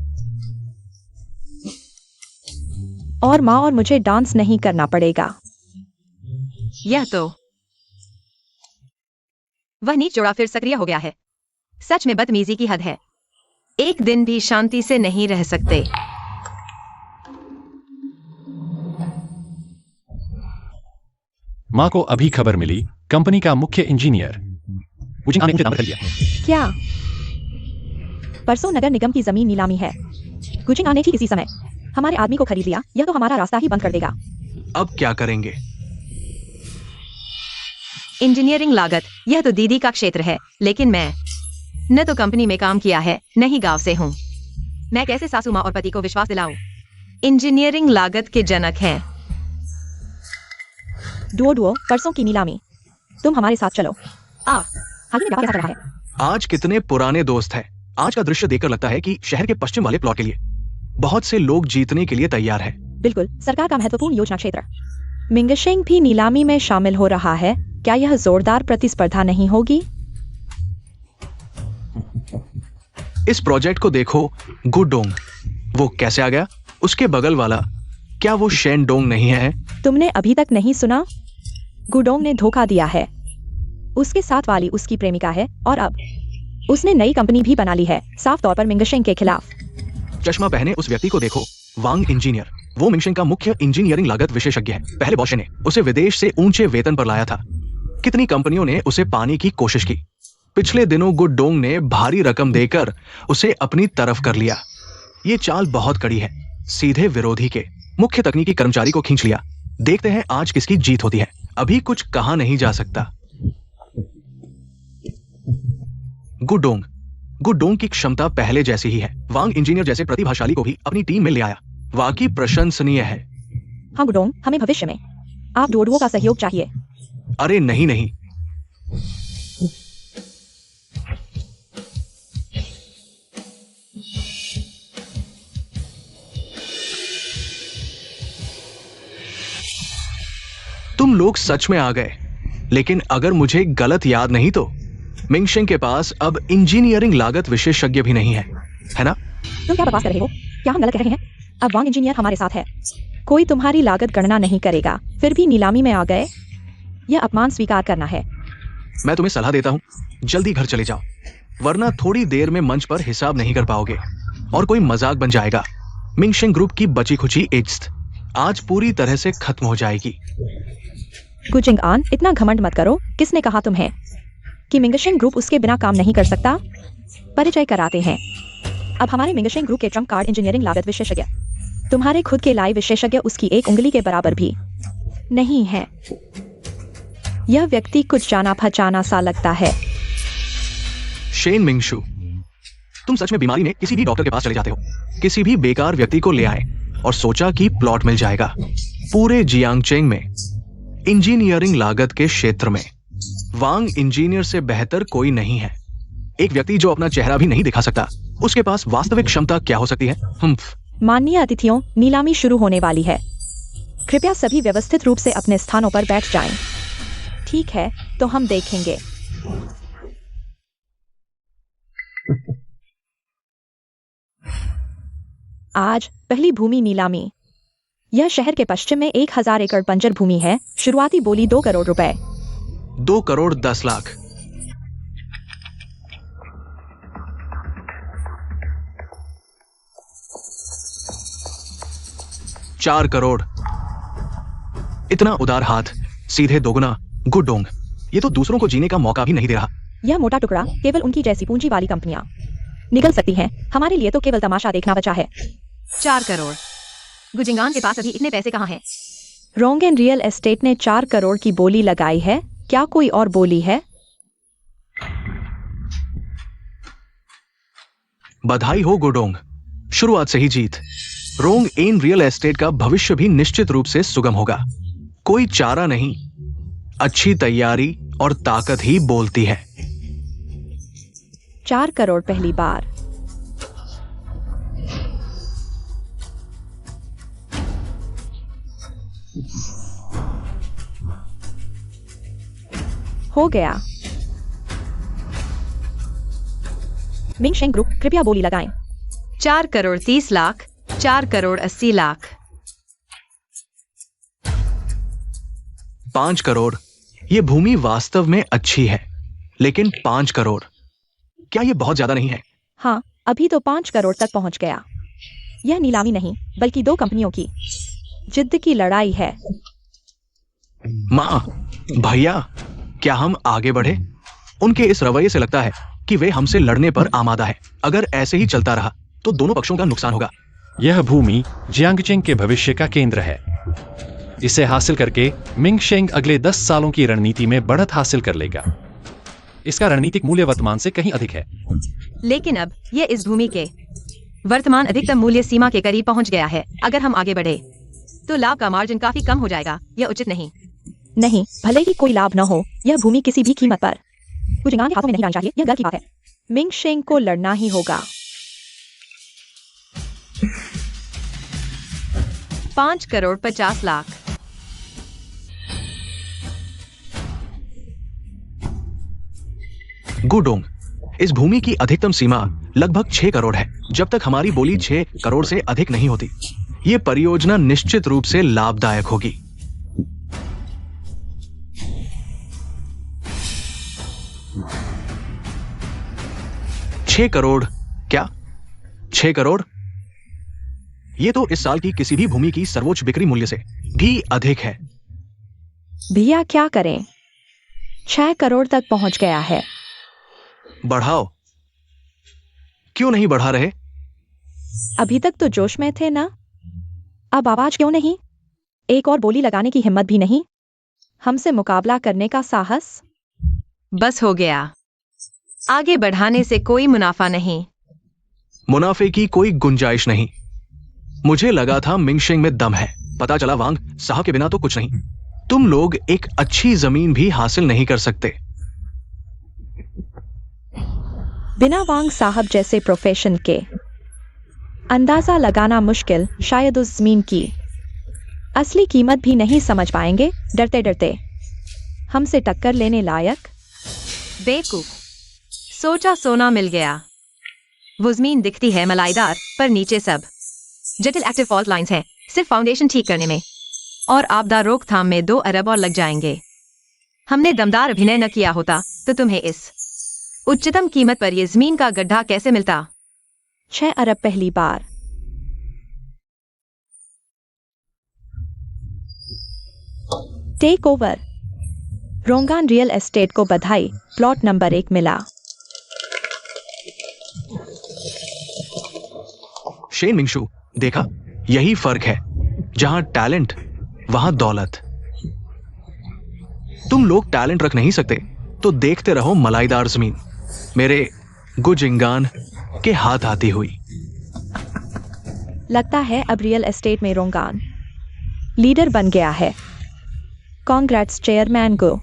और माँ और मुझे डांस नहीं करना पड़ेगा। यह तो वह नीच जोड़ा फिर सक्रिय हो गया है। सच में बदतमीजी की हद है। एक दिन भी शांति से नहीं रह सकते। माँ को अभी खबर मिली, कंपनी का मुख्य इंजीनियर गुजिंगआन ने मुझे नाम कर लिया। क्या? परसों नगर निगम की जमीन नीलामी है। गुजिंगआन ने ठीक इसी समय हमारे आदमी को खरीद लिया। यह तो हमारा रास्ता ही बंद कर देगा। अब क्या करेंगे? इंजीनियरिंग लागत, यह तो दीदी का क्षेत्र है। लेकिन मैं न तो कंपनी में काम किया है, न ही गांव से हूँ। मैं कैसे सासू माँ और पति को विश्वास दिलाऊं? इंजीनियरिंग लागत के जनक हैं। डुओ, परसों की नीलामी। तुम हमारे साथ चलो। हाल ही में क्या चल रहा है? आज कितने पुराने दोस्त हैं। आज का दृश्य देखकर लगता है कि शहर के पश्चिम वाले प्लॉट के लिए बहुत से लोग जीतने के लिए तैयार हैं। बिल्कुल, सरकार का महत्वपूर्ण योजना क्षेत्र। मिंगशिंग भी नीलामी में शामिल हो रहा है। क्या यह जोरदार प्रतिस्पर्धा नहीं होगी? इस प्रोजेक्ट को देखो, गुडोंग। वो कैसे आ गया? उसके बगल वाला, क्या वो शेनडोंग नहीं है? तुमने अभी तक नहीं सुना? गुडोंग ने धोखा दिया है। उसके साथ वाली उसकी प्रेमिका है और अब उसने नई कंपनी भी बना ली है, साफ तौर पर मिंगशिंग के खिलाफ। चश्मा पहने उस व्यक्ति को देखो, वांग इंजीनियर। वो मिंगशेंग का मुख्य इंजीनियरिंग लागत विशेषज्ञ है। पहले बॉश ने उसे विदेश से ऊंचे वेतन पर लाया था। कितनी कंपनियों ने उसे पाने की कोशिश की। पिछले दिनों गुडडोंग ने भारी रकम देकर उसे अपनी तरफ कर लिया। ये चाल बहुत कड़ी है। सीधे विरोधी के मुख्य तकनीकी कर्मचारी को खींच लिया। देखते हैं आज किसकी जीत होती है। अभी कुछ कहा नहीं जा सकता। गुडडोंग की क्षमता पहले जैसी ही है। वांग इंजीनियर जैसे प्रतिभाशाली को भी अपनी टीम में ले आया। वाकई प्रशंसनीय है। हाँ गुडोंग, हमें भविष्य में आप डोडुओ का सहयोग चाहिए। अरे नहीं नहीं, तुम लोग सच में आ गए। लेकिन अगर मुझे गलत याद नहीं तो मिंगशेंग के पास अब इंजीनियरिंग लागत विशेषज्ञ भी नहीं है ना? तुम क्या बकवास कर रहे हो? क्या हम गलत कह रहे हैं? अब वांग इंजीनियर हमारे साथ है। कोई तुम्हारी लागत गणना नहीं करेगा, फिर भी नीलामी में आ गए। यह अपमान स्वीकार करना है। मैं तुम्हें सलाह देता हूं, जल्दी घर चले जाओ, वरना थोड़ी देर में मंच पर हिसाब नहीं कर पाओगे और कोई मजाक बन जाएगा। मिंगशेंग ग्रुप की बची खुची इज्जत आज पूरी तरह से खत्म हो जाएगी। गुजिंग आन, इतना घमंड मत करो। किसने कहा तुम्हें कि मिंगशेंग ग्रुप उसके बिना काम नहीं कर सकता? परिचय कराते हैं। अब हमारे मिंगशेंग ग्रुप के ट्रम्प कार्ड इंजीनियरिंग लागत विशेषज्ञ तुम्हारे खुद के लाए विशेषज्ञ उसकी एक उंगली के बराबर भी नहीं है। यह व्यक्ति कुछ जाना पहचाना सा लगता है। शेन मिंगशु, तुम सच में बीमारी में किसी भी डॉक्टर के पास चले जाते हो। किसी भी बेकार व्यक्ति को ले आए और सोचा कि प्लॉट मिल जाएगा। पूरे जियांगचेंग में इंजीनियरिंग लागत के क्षेत्र में वांग इंजीनियर से बेहतर कोई नहीं है। एक व्यक्ति जो अपना चेहरा भी नहीं दिखा सकता, उसके पास वास्तविक क्षमता क्या हो सकती है? माननीय अतिथियों, नीलामी शुरू होने वाली है। कृपया सभी व्यवस्थित रूप से अपने स्थानों पर बैठ जाएं। ठीक है, तो हम देखेंगे। आज पहली भूमि नीलामी। यह शहर के पश्चिम में 1000 एकड़ बंजर भूमि है। शुरुआती बोली 2 करोड़ रुपए। 2 करोड़ 10 लाख। 4 करोड़। इतना उदार हाथ, सीधे दोगुना। गुडडोंग, ये तो दूसरों को जीने का मौका भी नहीं दे रहा। यह मोटा टुकड़ा केवल उनकी जैसी पूंजी वाली कंपनियां निगल सकती हैं। हमारे लिए तो केवल तमाशा देखना बचा है। 4 करोड़। गुजिंगान के पास अभी इतने पैसे कहाँ हैं? रोंगेन रियल एस्टेट ने 4 करोड़ की बोली लगाई है। क्या कोई और बोली है? बधाई हो गुडडोंग, शुरुआत से ही जीत। रोंग एन रियल एस्टेट का भविष्य भी निश्चित रूप से सुगम होगा। कोई चारा नहीं, अच्छी तैयारी और ताकत ही बोलती है। 4 करोड़ पहली बार। हो गया। मिंगशेंग ग्रुप, कृपया बोली लगाएं। 4 करोड़ 30 लाख। 4 करोड़ 80 लाख। 5 करोड़। ये भूमि वास्तव में अच्छी है, लेकिन 5 करोड़, क्या ये बहुत ज्यादा नहीं है? हाँ, अभी तो 5 करोड़ तक पहुंच गया। यह नीलामी नहीं, बल्कि 2 कंपनियों की जिद्द की लड़ाई है। माँ, भैया, क्या हम आगे बढ़े? उनके इस रवैये से लगता है कि वे हमसे लड़ने पर आमादा है। अगर ऐसे ही चलता रहा तो दोनों पक्षों का नुकसान होगा। यह भूमि जियांगचेंग के भविष्य का केंद्र है। इसे हासिल करके मिंगशेंग अगले 10 सालों की रणनीति में बढ़त हासिल कर लेगा। इसका रणनीतिक मूल्य वर्तमान से कहीं अधिक है। लेकिन अब यह इस भूमि के वर्तमान अधिकतम मूल्य सीमा के करीब पहुंच गया है। अगर हम आगे बढ़े तो लाभ का मार्जिन काफी कम हो जाएगा। यह उचित नहीं। नहीं, भले ही कोई लाभ न हो, यह भूमि किसी भी कीमत पर गुजिंगान के हाथों में नहीं आनी चाहिए। यह गलत की बात है। मिंगशेंग को लड़ना ही होगा। 5 करोड़ 50 लाख। गुडडोंग, इस भूमि की अधिकतम सीमा लगभग 6 करोड़ है। जब तक हमारी बोली 6 करोड़ से अधिक नहीं होती, ये परियोजना निश्चित रूप से लाभदायक होगी। 6 करोड़। क्या 6 करोड़? ये तो इस साल की किसी भी भूमि की सर्वोच्च बिक्री मूल्य से भी अधिक है। भैया क्या करें, 6 करोड़ तक पहुंच गया है। बढ़ाओ। क्यों नहीं बढ़ा रहे? अभी तक तो जोश में थे ना, अब आवाज क्यों नहीं? एक और बोली लगाने की हिम्मत भी नहीं, हमसे मुकाबला करने का साहस। बस हो गया, आगे बढ़ाने से कोई मुनाफा नहीं। मुनाफे की कोई गुंजाइश नहीं। मुझे लगा था मिंगशेंग में दम है, पता चला वांग साहब के बिना तो कुछ नहीं। तुम लोग एक अच्छी जमीन भी हासिल नहीं कर सकते। बिना वांग साहब जैसे प्रोफेशन के अंदाजा लगाना मुश्किल, शायद उस जमीन की असली कीमत भी नहीं समझ पाएंगे। डरते डरते हमसे टक्कर लेने लायक। बेवकूफ, सोचा सोना मिल गया। वो जमीन दिखती है मलाईदार, पर नीचे सब जटिल एक्टिव फॉल्ट लाइंस हैं, सिर्फ फाउंडेशन ठीक करने में और आपदा रोकथाम में 2 अरब और लग जाएंगे। हमने दमदार अभिनय न किया होता तो तुम्हें इस उच्चतम कीमत पर यह जमीन का गड्ढा कैसे मिलता? 6 अरब पहली बार। Take over. Rongan real estate को बधाई, प्लॉट नंबर 1 मिला। शेन मिंगशू, देखा, यही फर्क है, जहां टैलेंट वहां दौलत। तुम लोग टैलेंट रख नहीं सकते तो देखते रहो मलाईदार जमीन मेरे गुजिंगान के हाथ आती हुई। लगता है अब रियल एस्टेट में रोंगान लीडर बन गया है। कांग्रेट्स चेयरमैन को।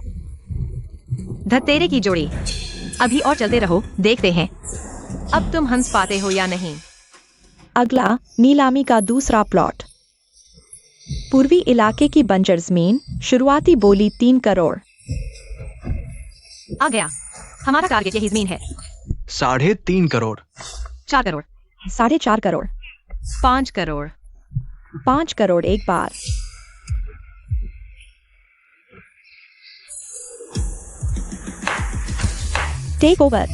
धत्तेरे की जोड़ी, अभी और चलते रहो, देखते हैं अब तुम हंस पाते हो या नहीं। अगला नीलामी का दूसरा प्लॉट, पूर्वी इलाके की बंजर जमीन, शुरुआती बोली 3 करोड़। आ गया, हमारा टारगेट यही जमीन है। 3.5 करोड़। 4 करोड़। 4.5 करोड़। 5 करोड़। 5 करोड़ एक बार। Take over.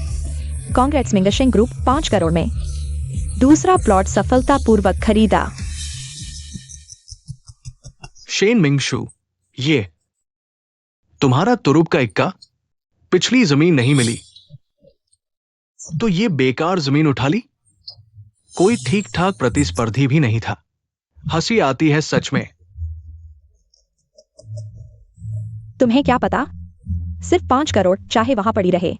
Congrats Mingsheng group 5 crore में दूसरा प्लॉट सफलतापूर्वक खरीदा। शेन मिंगशू, ये तुम्हारा तुरुप का इक्का, पिछली जमीन नहीं मिली तो ये बेकार जमीन उठा ली। कोई ठीक ठाक प्रतिस्पर्धी भी नहीं था। हंसी आती है सच में। तुम्हें क्या पता, सिर्फ 5 करोड़ चाहे वहां पड़ी रहे,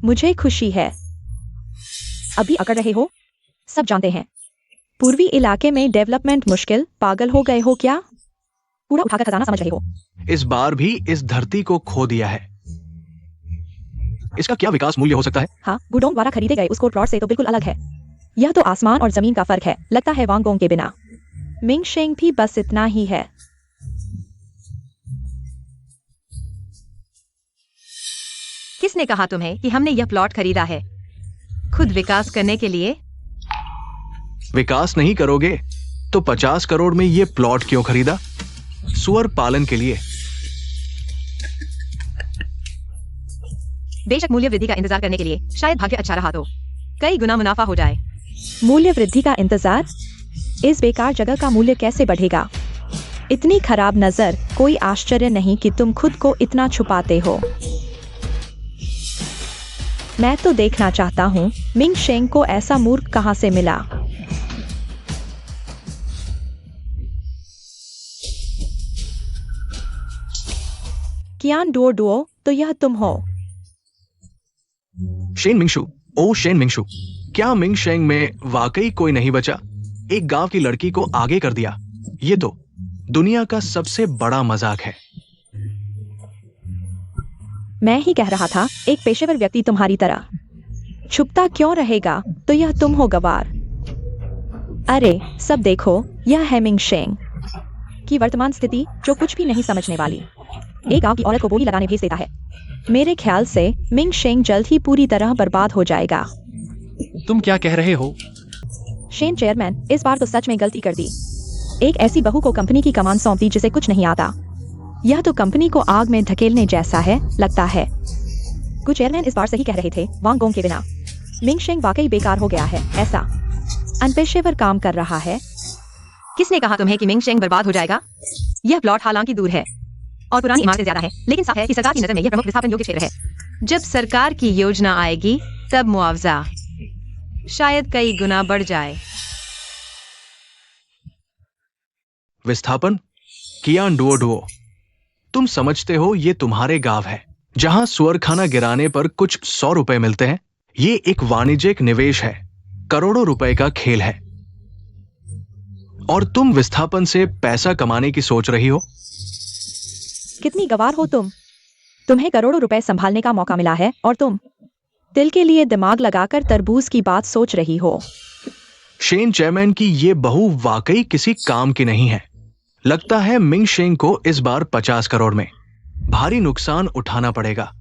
मुझे खुशी है। अभी अकड़ रहे हो, सब जानते हैं पूर्वी इलाके में डेवलपमेंट मुश्किल। पागल हो गए हो क्या? पूरा उठाकर खजाना समझ रहे हो। इस बार भी इस धरती को खो दिया है। इसका क्या विकास मूल्य हो सकता है? हाँ, गुडोंग द्वारा खरीदे गए उसको प्लॉट से तो बिल्कुल अलग है। यह तो आसमान और जमीन का फर्क है। लगता है वांगोंग के बिना मिंगशेंग भी बस इतना ही है। किसने कहा तुम्हें कि हमने यह प्लॉट खरीदा है? खुद विकास करने के लिए? विकास नहीं करोगे तो 50 करोड़ में ये प्लॉट क्यों खरीदा? सुअर पालन के लिए। बेशक मूल्य वृद्धि का इंतजार करने के लिए, शायद भाग्य अच्छा रहा तो कई गुना मुनाफा हो जाए। मूल्य वृद्धि का इंतजार? इस बेकार जगह का मूल्य कैसे बढ़ेगा? इतनी खराब नजर, कोई आश्चर्य नहीं कि तुम खुद को इतना छुपाते हो। मैं तो देखना चाहता हूँ मिंगशेंग को ऐसा मूर्ख कहां से मिला। कियान डुओ डुओ, तो यह तुम हो? शेन मिंगशू, ओ शेन मिंगशू, क्या मिंगशेंग में वाकई कोई नहीं बचा? एक गांव की लड़की को आगे कर दिया। ये तो दुनिया का सबसे बड़ा मजाक है। मैं ही कह रहा था, एक पेशेवर व्यक्ति तुम्हारी तरह छुपता क्यों रहेगा? तो यह तुम हो गवार। अरे सब देखो, यह है मिंगशेंग की वर्तमान स्थिति, जो कुछ भी नहीं समझने वाली। एक गांव की औरत को बोली लगाने भेज देता है। मेरे ख्याल से मिंगशेंग जल्द ही पूरी तरह बर्बाद हो जाएगा। तुम क्या कह रहे हो? शेन चेयरमैन, इस बार तो सच में गलती कर दी। एक ऐसी बहू को कंपनी की कमान सौंप दी जिसे कुछ नहीं आता। यह तो कंपनी को आग में धकेलने जैसा है, लगता है। कुछ चेयरमैन इस बार सही कह रहे थे, वांगोंग के बिना मिंगशेंग वाकई बेकार हो गया है। ऐसा अनपेशेवर काम कर रहा है। किसने कहा तुम्हें कि मिंगशेंग बर्बाद हो जाएगा? यह प्लॉट हालांकि दूर है और पुरानी इमारतें ज्यादा है, लेकिन साफ है कि सरकार की नजर में यह प्रमुख विस्थापन योग्य क्षेत्र है। जब सरकार की योजना आएगी तब मुआवजा शायद कई गुना बढ़ जाए। विस्थापन? कियान डुओ, तुम समझते हो ये तुम्हारे गांव है जहां सुअर खाना गिराने पर कुछ 100 रुपए मिलते हैं। ये एक वाणिज्यिक निवेश है, करोड़ों रुपए का खेल है, और तुम विस्थापन से पैसा कमाने की सोच रही हो। कितनी गवार हो तुम। तुम्हें करोड़ों रुपए संभालने का मौका मिला है और तुम तिल के लिए दिमाग लगाकर तरबूज की बात सोच रही हो। शेन चेयरमैन की ये बहू वाकई किसी काम की नहीं है। लगता है मिंगशेंग को इस बार 50 करोड़ में भारी नुकसान उठाना पड़ेगा।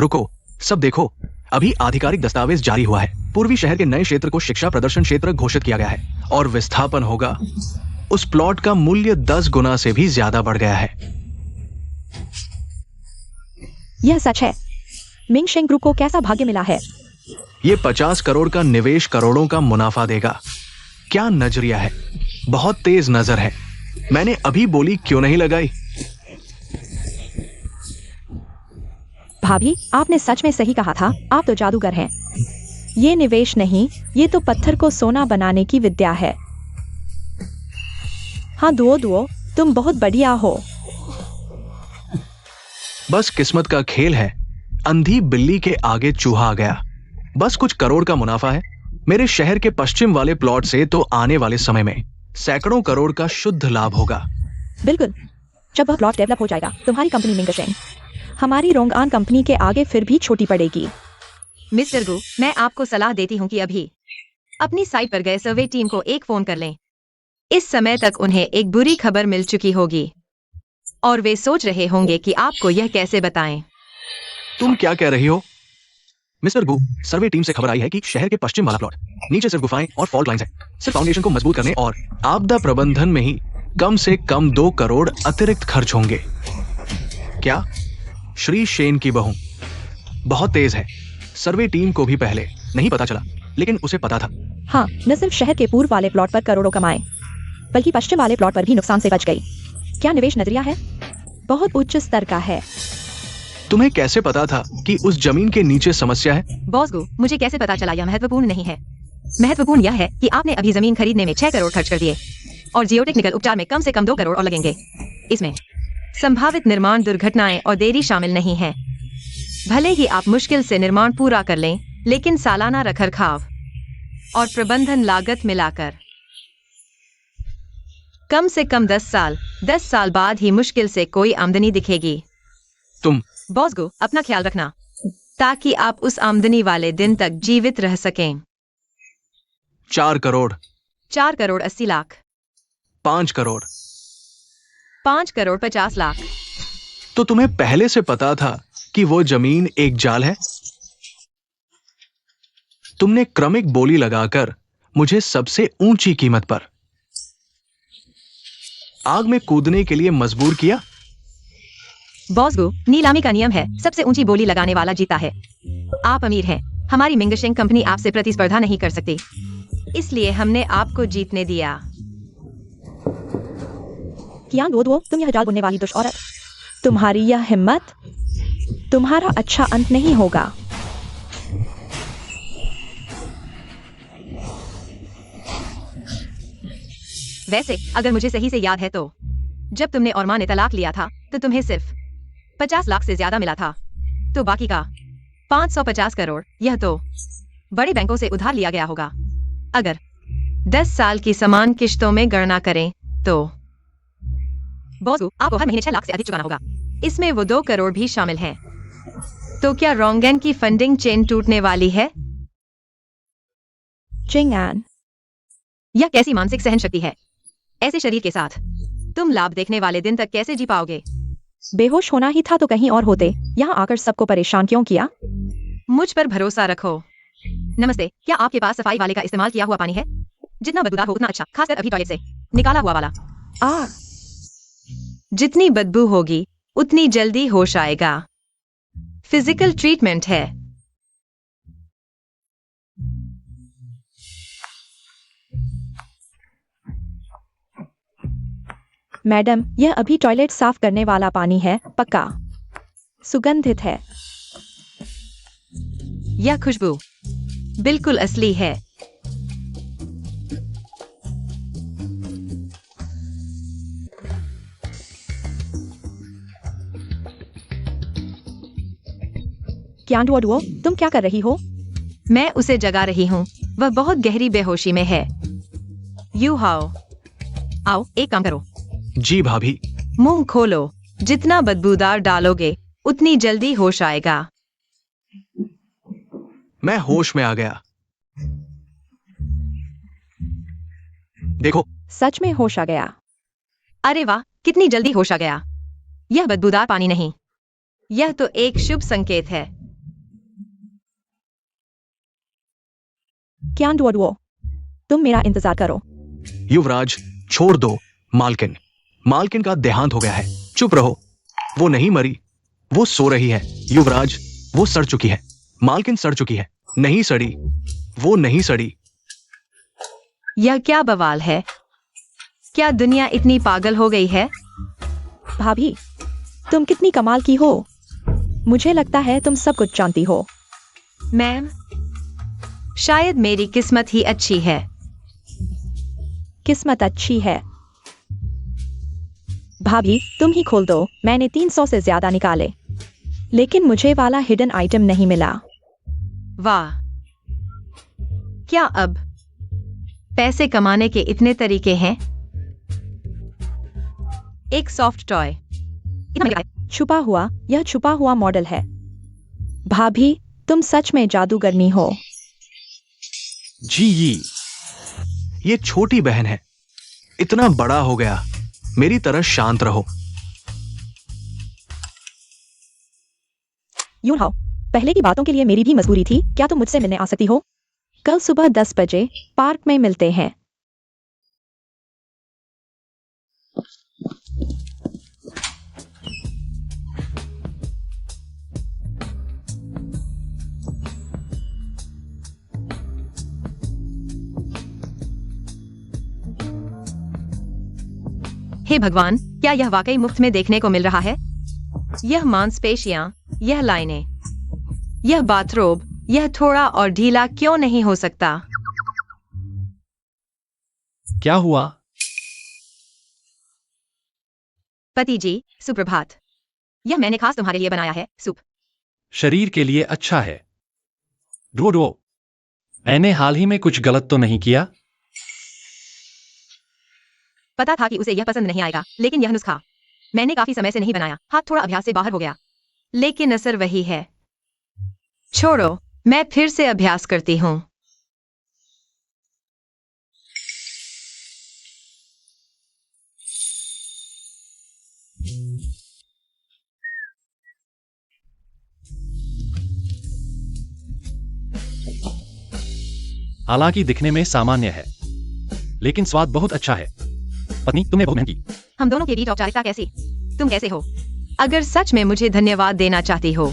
रुको, सब देखो, अभी आधिकारिक दस्तावेज जारी हुआ है। पूर्वी शहर के नए क्षेत्र को शिक्षा प्रदर्शन क्षेत्र घोषित किया गया है और विस्थापन होगा। उस प्लॉट का मूल्य 10 गुना से भी ज्यादा बढ़ गया है। यह सच है। मिंगशेंग ग्रुप को कैसा भाग्य मिला है। ये 50 करोड़ का निवेश करोड़ों का मुनाफा देगा। क्या नजरिया है, बहुत तेज नजर है। मैंने अभी बोली क्यों नहीं लगाई। भाभी, आपने सच में सही कहा था। आप तो जादूगर हैं। ये निवेश नहीं, ये तो पत्थर को सोना बनाने की विद्या है। हाँ दुओ, तुम बहुत बढ़िया हो। बस किस्मत का खेल है। अंधी बिल्ली के आगे चूहा आ गया। बस कुछ करोड़ का मुनाफा है। मेरे शहर के पश्चिम वाले प्लॉट से तो आने वाले समय में सैकड़ों करोड़ का शुद्ध लाभ होगा। बिल्कुल, जब वह प्लॉट डेवलप हो जाएगा तुम्हारी कंपनी मिंगशेंग हमारी रोंगआन कंपनी के आगे फिर भी छोटी पड़ेगी। मिस्टर गु, मैं आपको सलाह देती हूँ कि अभी अपनी साइट पर गए सर्वे टीम को एक फोन कर लें। इस समय तक उन्हें एक बुरी खबर मिल चुकी होगी और वे सोच रहे होंगे कि आपको यह कैसे बताएं। तुम क्या कह रही हो? मिस्टर गु, सर्वे टीम से खबर आई है कि शहर के पश्चिम वाला प्लॉट नीचे सिर्फ गुफाएं और फॉल्ट लाइंस है। सिर्फ फाउंडेशन को मजबूत करने और आपदा प्रबंधन में ही कम से कम 2 करोड़ अतिरिक्त खर्च होंगे। क्या? श्री शेन की बहू बहुत तेज है। सर्वे टीम को भी पहले नहीं पता चला, लेकिन उसे पता था। हाँ, न सिर्फ शहर के पूर्व वाले प्लॉट पर करोड़ों कमाए, बल्कि पश्चिम वाले प्लॉट पर भी नुकसान से बच गई। क्या निवेश नजरिया है, बहुत उच्च स्तर का है। तुम्हें कैसे पता था कि उस जमीन के नीचे समस्या है? बॉस गु, मुझे कैसे पता चला यह महत्वपूर्ण नहीं है। महत्वपूर्ण यह है कि आपने अभी जमीन खरीदने में 6 करोड़ खर्च कर दिए और जियोटेक्निकल उपचार में कम से कम 2 करोड़ और लगेंगे। इसमें संभावित निर्माण दुर्घटनाएं और देरी शामिल नहीं है। भले ही आप मुश्किल से निर्माण पूरा कर लें, लेकिन सालाना रखरखाव और प्रबंधन लागत मिलाकर कम से कम 10 साल बाद ही मुश्किल से कोई आमदनी दिखेगी। तुम बॉस गो, अपना ख्याल रखना ताकि आप उस आमदनी वाले दिन तक जीवित रह सकें। 4 करोड़, 4 करोड़ 80 लाख, 5 करोड़। 5 करोड़ 50 लाख। तो तुम्हें पहले से पता था कि वो जमीन एक जाल है? तुमने क्रमिक बोली लगाकर मुझे सबसे ऊंची कीमत पर आग में कूदने के लिए मजबूर किया। बॉस गो, नीलामी का नियम है, सबसे ऊंची बोली लगाने वाला जीता है। आप अमीर हैं, हमारी मिंगशेंग कंपनी आपसे प्रतिस्पर्धा नहीं कर सकती, इसलिए हमने आपको जीतने दिया। कियान दो, तुम यह जाल बुनने वाली दुष्ट औरत, तुम्हारी यह हिम्मत, तुम्हारा अच्छा अंत नहीं होगा। वैसे अगर मुझे सही से याद है तो जब तुमने और माँ ने तलाक लिया था तो तुम्हें सिर्फ 50 लाख से ज्यादा मिला था, तो बाकी का 550 करोड़ यह तो बड़े बैंकों से उधार लिया गया होगा। अगर 10 साल की समान किश्तों में गणना करें तो बॉस, आपको हर महीने 6 लाख से अधिक चुकाना होगा। इसमें वो 2 करोड़ भी शामिल हैं। तो क्या रोंगन की फंडिंग चेन टूटने वाली है? चिंगआन, यह कैसी मानसिक सहन शक्ति है? ऐसे शरीर के साथ तुम लाभ देखने वाले दिन तक कैसे जी पाओगे? बेहोश होना ही था तो कहीं और होते। यहाँ आकर सबको परेशान क्यों किया? मुझ पर भरोसा रखो। नमस्ते, क्या आपके पास सफाई वाले का इस्तेमाल किया हुआ पानी है? जितना बदबूदार हो उतना अच्छा, खासकर अभी टॉयलेट से निकाला हुआ वाला। जितनी बदबू होगी उतनी जल्दी होश आएगा। फिजिकल ट्रीटमेंट है। मैडम, यह अभी टॉयलेट साफ करने वाला पानी है, पक्का सुगंधित है। यह खुशबू बिल्कुल असली है। क्या डुओ, तुम क्या कर रही हो? मैं उसे जगा रही हूँ, वह बहुत गहरी बेहोशी में है। यू हाओ, आओ एक काम करो, जी भाभी। मुंह खोलो, जितना बदबूदार डालोगे उतनी जल्दी होश आएगा। मैं होश में आ गया। देखो, सच में होश आ गया। अरे वाह, कितनी जल्दी होश आ गया। यह बदबूदार पानी नहीं, यह तो एक शुभ संकेत है। क्या डुओ, तुम मेरा इंतजार करो। युवराज छोड़ दो। मालकिन मालकिन का देहांत हो गया है। चुप रहो, वो नहीं मरी, वो सो रही है। युवराज, वो सड़ चुकी है। मालकिन सड़ चुकी है। नहीं सड़ी, वो नहीं सड़ी। यह क्या बवाल है? क्या दुनिया इतनी पागल हो गई है? भाभी, तुम कितनी कमाल की हो। मुझे लगता है तुम सब कुछ जानती हो। मैम, शायद मेरी किस्मत ही अच्छी है। किस्मत अच्छी है। भाभी, तुम ही खोल दो। मैंने 300 से ज्यादा निकाले, लेकिन मुझे वाला हिडन आइटम नहीं मिला। वाह, क्या अब पैसे कमाने के इतने तरीके हैं? एक सॉफ्ट टॉय। छुपा हुआ, यह छुपा हुआ मॉडल है। भाभी, तुम सच में जादूगरनी हो। जी ये छोटी बहन है, इतना बड़ा हो गया। मेरी तरह शांत रहो। यूं हाओ, पहले की बातों के लिए मेरी भी मजबूरी थी। क्या तुम मुझसे मिलने आ सकती हो? कल सुबह 10 बजे पार्क में मिलते हैं। हे भगवान, क्या यह वाकई मुफ्त में देखने को मिल रहा है? यह मांसपेशियां, यह लाइनें, यह बाथरोब, यह थोड़ा और ढीला क्यों नहीं हो सकता? क्या हुआ? पति जी, सुप्रभात। यह मैंने खास तुम्हारे लिए बनाया है सूप। शरीर के लिए अच्छा है। डुओ, मैंने हाल ही में कुछ गलत तो नहीं किया? पता था कि उसे यह पसंद नहीं आएगा, लेकिन यह नुस्खा मैंने काफी समय से नहीं बनाया। हाथ थोड़ा अभ्यास से बाहर हो गया, लेकिन असर वही है। छोड़ो, मैं फिर से अभ्यास करती हूँ। हालांकि दिखने में सामान्य है, लेकिन स्वाद बहुत अच्छा है। पत्नी, तुमने बहुत मेहनत की। हम दोनों के बीच औपचारिकता कैसी? तुम कैसे हो? अगर सच में मुझे धन्यवाद देना चाहती हो,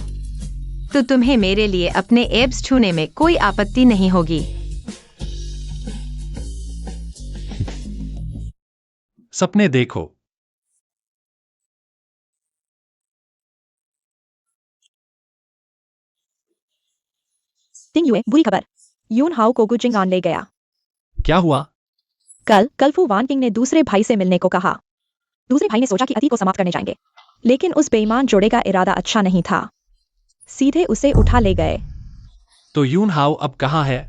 तो तुम्हें मेरे लिए अपने एब्स छूने में कोई आपत्ति नहीं होगी। सपने देखो। तिंग युए, बुरी खबर। यून हाओ को गुजिंगान ले गया। क्या हुआ? कल फू वान किंग ने दूसरे भाई से मिलने को कहा। दूसरे भाई ने सोचा कि अति को समाप्त करने जाएंगे, लेकिन उस बेईमान जोड़े का इरादा अच्छा नहीं था। सीधे उसे उठा ले गए। तो यून हाओ अब कहाँ है?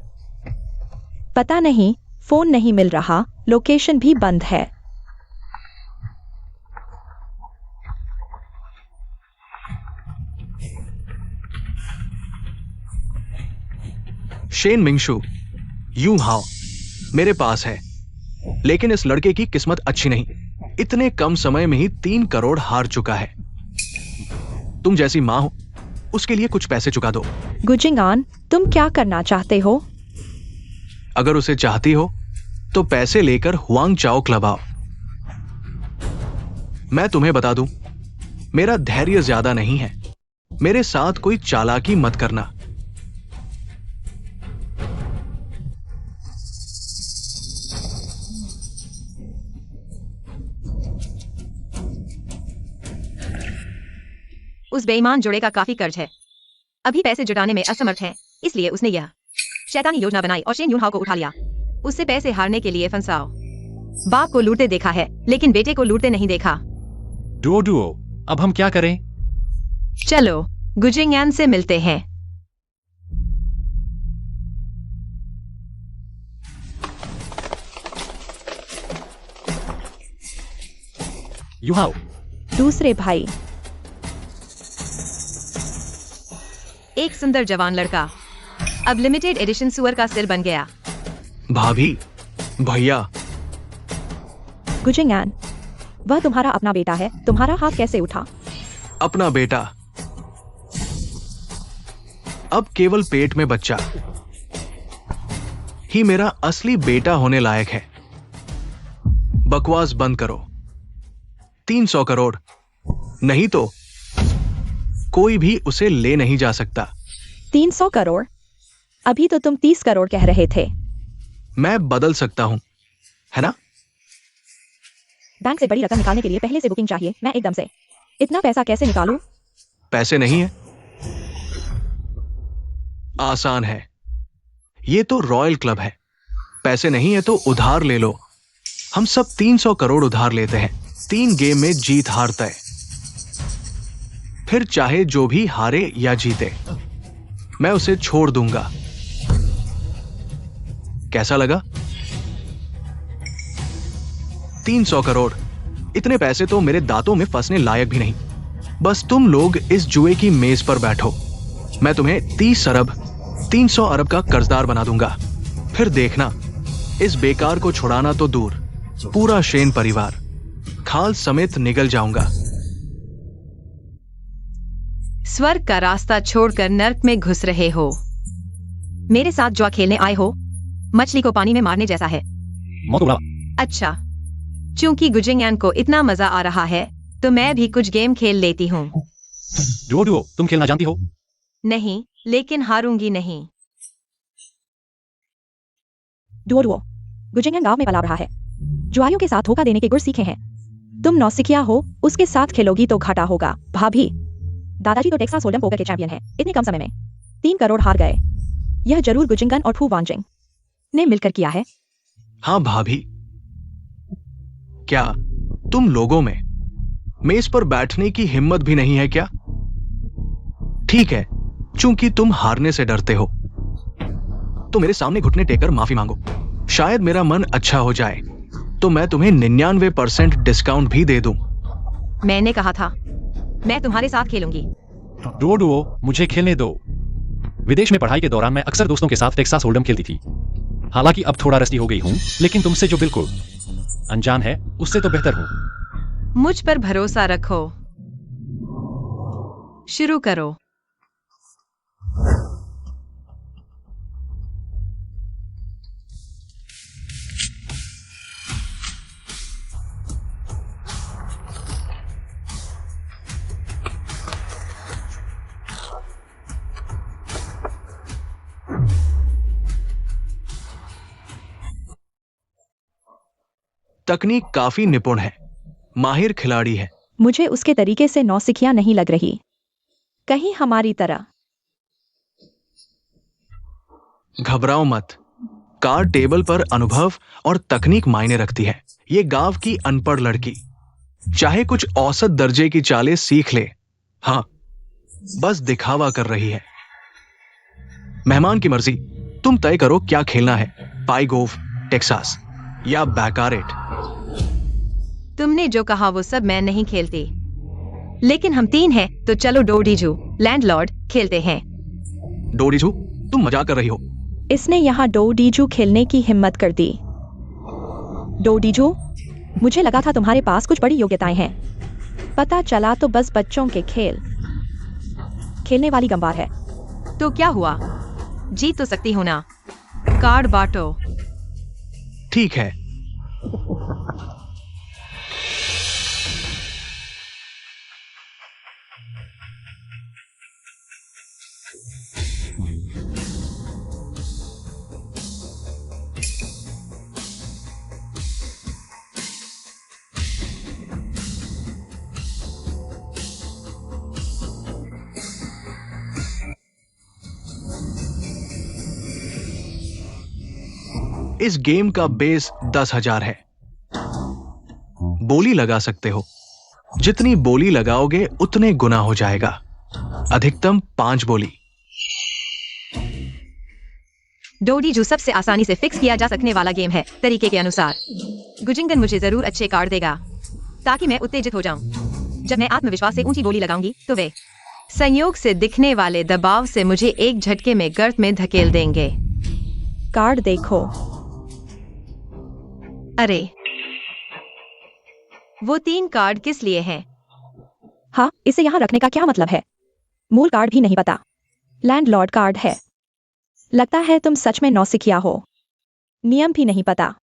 पता नहीं, फोन नहीं मिल रहा, लोकेशन भी बंद है। शेन मिंगशु, यूं हाओ मेरे पास है, लेकिन इस लड़के की किस्मत अच्छी नहीं। इतने कम समय में ही 3 करोड़ हार चुका है। तुम जैसी मां हो, उसके लिए कुछ पैसे चुका दो। गुजिंगान, तुम क्या करना चाहते हो? अगर उसे चाहती हो तो पैसे लेकर हुआंग चाओ क्लब आओ। मैं तुम्हें बता दूं, मेरा धैर्य ज्यादा नहीं है। मेरे साथ कोई चालाकी मत करना। उस बेईमान जोड़े का काफी कर्ज है। अभी पैसे जुटाने में असमर्थ है, इसलिए उसने यह शैतानी योजना बनाई और शेन यूनहाओ को उठा लिया। उससे पैसे हारने के लिए फंसाओ। बाप को लूटते देखा है, लेकिन बेटे को लूटते नहीं देखा। डुओ, अब हम क्या करें? चलो गुजिंगयान से मिलते हैं। युहाओ, दूसरे भाई। एक सुंदर जवान लड़का अब लिमिटेड एडिशन सुअर का सिर बन गया। भाभी, भैया, गुजिंगयान, वह तुम्हारा अपना बेटा है, तुम्हारा हाथ कैसे उठा? अपना बेटा, अब केवल पेट में बच्चा ही मेरा असली बेटा होने लायक है। बकवास बंद करो। 300 करोड़, नहीं तो कोई भी उसे ले नहीं जा सकता। 300 करोड़? अभी तो तुम 30 करोड़ कह रहे थे। मैं बदल सकता हूं, है ना? बैंक से बड़ी रकम निकालने के लिए पहले से बुकिंग चाहिए। मैं एकदम से इतना पैसा कैसे निकालूं? पैसे नहीं है, आसान है। ये तो रॉयल क्लब है। पैसे नहीं है तो उधार ले लो। हम सब 300 करोड़ उधार लेते हैं। 3 गेम में जीत हार तय। फिर चाहे जो भी हारे या जीते, मैं उसे छोड़ दूंगा। कैसा लगा? 300 करोड़, इतने पैसे तो मेरे दांतों में फंसने लायक भी नहीं। बस तुम लोग इस जुए की मेज पर बैठो। मैं तुम्हें 30 अरब 300 अरब का कर्जदार बना दूंगा। फिर देखना, इस बेकार को छुड़ाना तो दूर, पूरा शेन परिवार खाल समेत निगल जाऊंगा। स्वर्ग का रास्ता छोड़कर नर्क में घुस रहे हो। मेरे साथ जुआ खेलने आए हो? मछली को पानी में मारने जैसा है। अच्छा, चूंकि गुजिंगयान को इतना मजा आ रहा है, तो मैं भी कुछ गेम खेल लेती हूँ। डुओ, तुम खेलना जानती हो? नहीं, लेकिन हारूंगी नहीं। डुओ, गुजिंगयान गांव में पला रहा है। जुआरियों के साथ धोखा देने के गुर सीखे हैं। तुम नौसिखिया हो, उसके साथ खेलोगी तो घाटा होगा। भाभी, दादाजी तो टेक्सास होल्डम पोकर के चैंपियन हैं। इतने कम समय में 3 करोड़ हार गए। यह जरूर गुजिंगन और फू वांजिंग ने मिलकर किया है। हाँ भाभी, क्या तुम लोगों में मेज पर बैठने की हिम्मत भी नहीं है क्या? ठीक है, चूंकि तुम हारने से डरते हो, तो मेरे सामने घुटने टेकर माफी मांगो। शायद मेरा मन अच्छा हो जाए, तो मैं तुम्हें 99% डिस्काउंट भी दे दूं। मैंने कहा था, मैं तुम्हारे साथ खेलूंगी। डुओ, मुझे खेलने दो। विदेश में पढ़ाई के दौरान मैं अक्सर दोस्तों के साथ टेक्सास होल्डम खेलती थी। हालांकि अब थोड़ा रस्टी हो गई हूं, लेकिन तुमसे जो बिल्कुल अनजान है, उससे तो बेहतर हूं। मुझ पर भरोसा रखो। शुरू करो। तकनीक काफी निपुण है, माहिर खिलाड़ी है। मुझे उसके तरीके से नौसिखिया नहीं लग रही। कहीं हमारी तरह। घबराओ मत, कार टेबल पर अनुभव और तकनीक मायने रखती है। ये गांव की अनपढ़ लड़की चाहे कुछ औसत दर्जे की चालें सीख ले, हाँ, बस दिखावा कर रही है। मेहमान की मर्जी, तुम तय करो क्या खेलना है, पाई गोव, टेक्सास या बैकारेट। तुमने जो कहा वो सब मैं नहीं खेलती, लेकिन हम 3 हैं, तो चलो डोडीजू लैंडलॉर्ड खेलते हैं। डोडीजू, तुम मजाक कर रही हो। इसने यहाँ डोडीजू खेलने की हिम्मत कर दी। डोडीजू, मुझे लगा था तुम्हारे पास कुछ बड़ी योग्यताएं हैं। पता चला तो बस बच्चों के खेल खेलने वाली गंवार है। तो क्या हुआ, जीत तो सकती हो ना। कार्ड बांटो। ठीक है, इस गेम का बेस 10,000 है। बोली लगा सकते हो, जितनी बोली लगाओगे उतने गुना हो जाएगा। अधिकतम 5 बोली। डोडी जो सबसे आसानी से फिक्स किया जा सकने वाला गेम है तरीके के अनुसार। गुजिंगन मुझे जरूर अच्छे कार्ड देगा ताकि मैं उत्तेजित हो जाऊं। जब मैं आत्मविश्वास से ऊंची बोली लगाऊंगी तो वे संयोग से दिखने वाले दबाव से मुझे एक झटके में गर्त में धकेल देंगे। कार्ड देखो। अरे, वो 3 कार्ड किस लिए हैं? हाँ, इसे यहाँ रखने का क्या मतलब है? मूल कार्ड भी नहीं पता। लैंडलॉर्ड कार्ड है। लगता है तुम सच में नौसिखिया हो। नियम भी नहीं पता।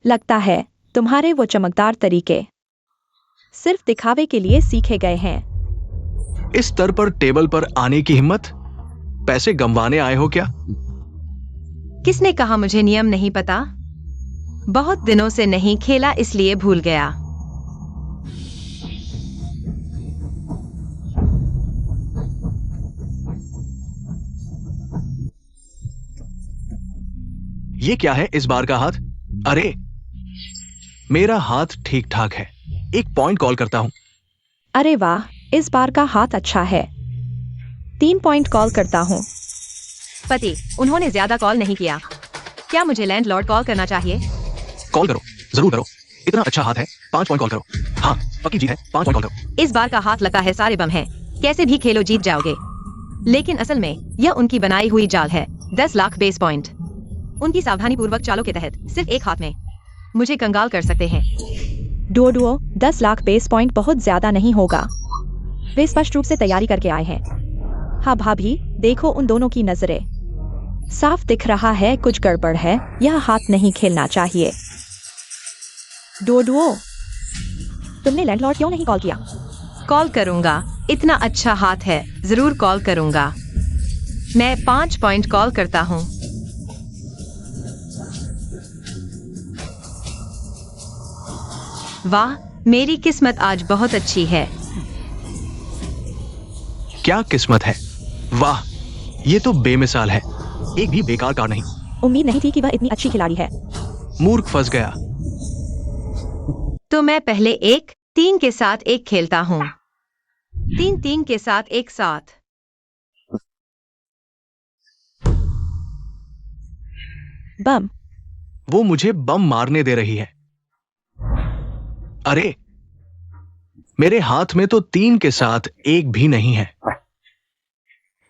लगता है तुम्हारे वो चमकदार तरीके सिर्फ दिखावे के लिए सीखे गए हैं। इस स्तर पर टेबल पर आने की हिम्मत? पैसे गंवाने आए हो क्या? किसने कहा मुझे नियम नहीं पता? बहुत दिनों से नहीं खेला इसलिए भूल गया। ये क्या है इस बार का हाथ? अरे, मेरा हाथ ठीक ठाक है। एक पॉइंट कॉल करता हूं। अरे वाह, इस बार का हाथ अच्छा है। 3 पॉइंट कॉल करता हूँ। पति, उन्होंने ज्यादा कॉल नहीं किया। क्या मुझे लैंडलॉर्ड कॉल करना चाहिए? कॉल करो, जरूर करो। इतना अच्छा हाथ है, 5 पॉइंट कॉल करो। हाँ, पक्की जीत है, 5 पॉइंट कॉल करो। इस बार का हाथ लगता है सारे बम हैं। कैसे भी खेलो जीत जाओगे। लेकिन असल में यह उनकी बनाई हुई जाल है। 10 लाख बेस पॉइंट। उनकी सावधानी पूर्वक चालों के तहत सिर्फ एक हाथ में मुझे कंगाल कर सकते हैं। डुओ 10 लाख बेस पॉइंट बहुत ज्यादा नहीं होगा। वे स्पष्ट रूप से तैयारी करके आए हैं। हाँ भाभी, देखो उन दोनों की नजरें। साफ दिख रहा है कुछ गड़बड़ है। यह हाथ नहीं खेलना चाहिए। डुओ, तुमने लैंडलॉर्ड क्यों नहीं कॉल किया? कॉल करूंगा, इतना अच्छा हाथ है, जरूर कॉल करूंगा। मैं 5 पॉइंट कॉल करता हूं। वाह, मेरी किस्मत आज बहुत अच्छी है। क्या किस्मत है? वाह, ये तो बेमिसाल है। एक भी बेकार कार्ड नहीं। उम्मीद नहीं थी कि वह इतनी अच्छी खिलाड़ी है। मूर्ख फंस गया। तो मैं पहले 1 3 के साथ एक खेलता हूं। 3 3 के साथ एक साथ। बम। वो मुझे बम मारने दे रही है। अरे, मेरे हाथ में तो 3 के साथ एक भी नहीं है।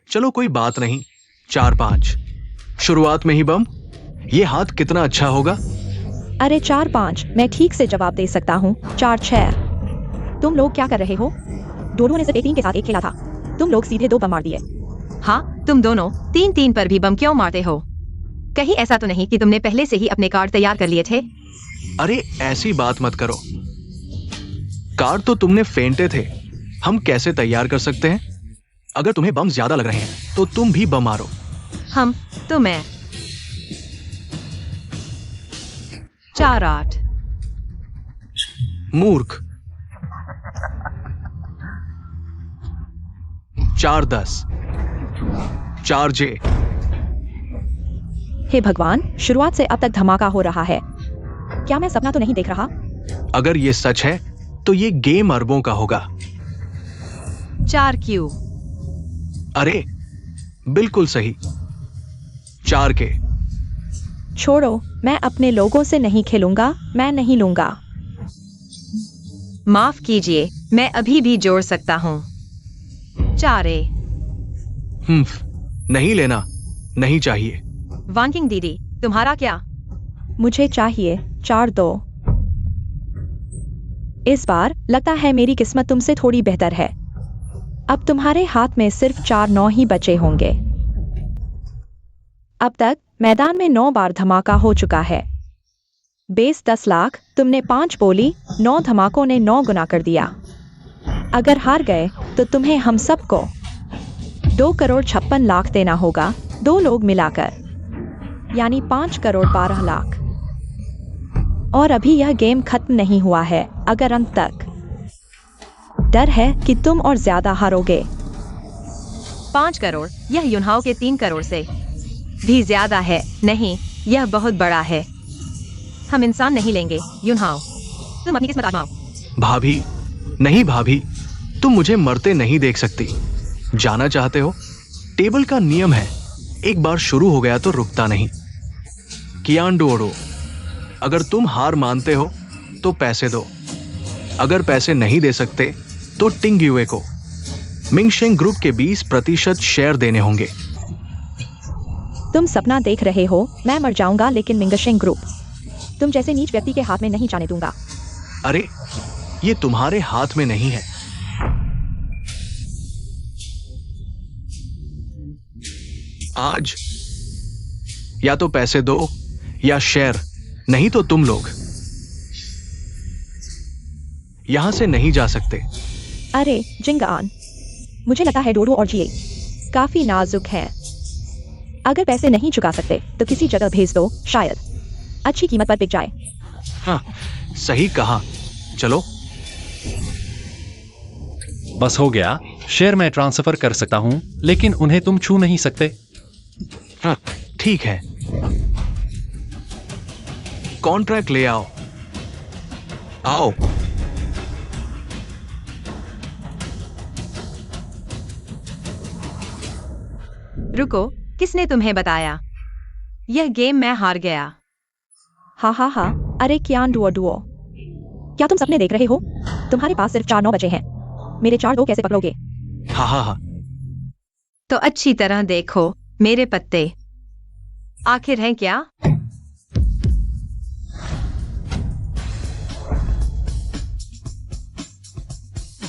चलो कोई बात नहीं, 4 5। शुरुआत में ही बम। ये हाथ कितना अच्छा होगा। अरे 4 5, मैं ठीक से जवाब दे सकता हूँ। 4 6। तुम लोग क्या कर रहे हो? डोडो ने सिर्फ 3 के साथ एक खेला था। तुम लोग सीधे 2 बम मार दिए। हाँ, तुम दोनों 3 3 पर भी बम क्यों मारते हो? कहीं ऐसा तो नहीं कि तुमने पहले से ही अपने कार्ड तैयार कर लिए थे? अरे, ऐसी बात मत करो। कार्ड तो तुमने फेंटे थे। हम कैसे तैयार कर सकते हैं? अगर तुम्हें बम ज्यादा लग रहे हैं तो तुम भी बम मारो। हम तो मैं 4 8। मूर्ख। 4 10। 4 जे। हे भगवान, शुरुआत से अब तक धमाका हो रहा है। क्या मैं सपना तो नहीं देख रहा? अगर ये सच है तो ये गेम अरबों का होगा। 4 क्यू। अरे, बिल्कुल सही। 4 के। छोड़ो, मैं अपने लोगों से नहीं खेलूंगा। मैं नहीं लूंगा। माफ कीजिए, मैं अभी भी जोड़ सकता हूँ। 4 ए। नहीं लेना, नहीं चाहिए। वांकिंग दीदी, तुम्हारा क्या? मुझे चाहिए 4 2। इस बार लगता है मेरी किस्मत तुमसे थोड़ी बेहतर है। अब तुम्हारे हाथ में सिर्फ 4 9 ही बचे होंगे। अब तक मैदान में 9 बार धमाका हो चुका है। बेस 10 लाख, तुमने 5 बोली, 9 धमाकों ने 9 गुना कर दिया। अगर हार गए तो तुम्हें हम सबको 2 करोड़ 56 लाख देना होगा, 2 लोग मिलाकर, यानी 5 करोड़ 12 लाख। और अभी यह गेम खत्म नहीं हुआ है। अगर अंत तक डर है कि तुम और ज्यादा हारोगे। 5 करोड़, यह युनहाओ के 3 करोड़ से भी ज्यादा है। नहीं, यह बहुत बड़ा है। हम इंसान नहीं लेंगे, युनहाओ। तुम अपनी किस्मत आजमाओ। भाभी, नहीं भाभी, तुम मुझे मरते नहीं देख सकती। जाना चाहते हो? टेबल का नियम है, एक बार शुरू हो गया तो रुकता नहीं। कियान डोडो, अगर तुम हार मानते हो तो पैसे दो। अगर पैसे नहीं दे सकते तो टिंग युए को मिंगशेंग ग्रुप के 20% शेयर देने होंगे। तुम सपना देख रहे हो, मैं मर जाऊंगा, लेकिन मिंगशेंग ग्रुप तुम जैसे नीच व्यक्ति के हाथ में नहीं जाने दूंगा। अरे, ये तुम्हारे हाथ में नहीं है। आज या तो पैसे दो या शेयर, नहीं तो तुम लोग यहां से नहीं जा सकते। अरे जिंगान, मुझे लगता है डोडो और जिए काफी नाजुक हैं। अगर पैसे नहीं चुका सकते तो किसी जगह भेज दो, शायद अच्छी कीमत पर बिक जाए। हाँ, सही कहा। चलो। बस हो गया। शेयर मैं ट्रांसफर कर सकता हूं, लेकिन उन्हें तुम छू नहीं सकते। हाँ, ठीक है। कॉन्ट्रैक्ट ले आओ। आओ। रुको, किसने तुम्हें बताया? यह गेम मैं हार गया। हाँ हाँ हाँ, अरे कियान डुओ डुओ, क्या तुम सपने देख रहे हो? तुम्हारे पास सिर्फ 4-9 बचे हैं। मेरे 4-2 कैसे पकड़ोगे? हाँ हाँ हाँ। तो अच्छी तरह देखो मेरे पत्ते आखिर हैं क्या?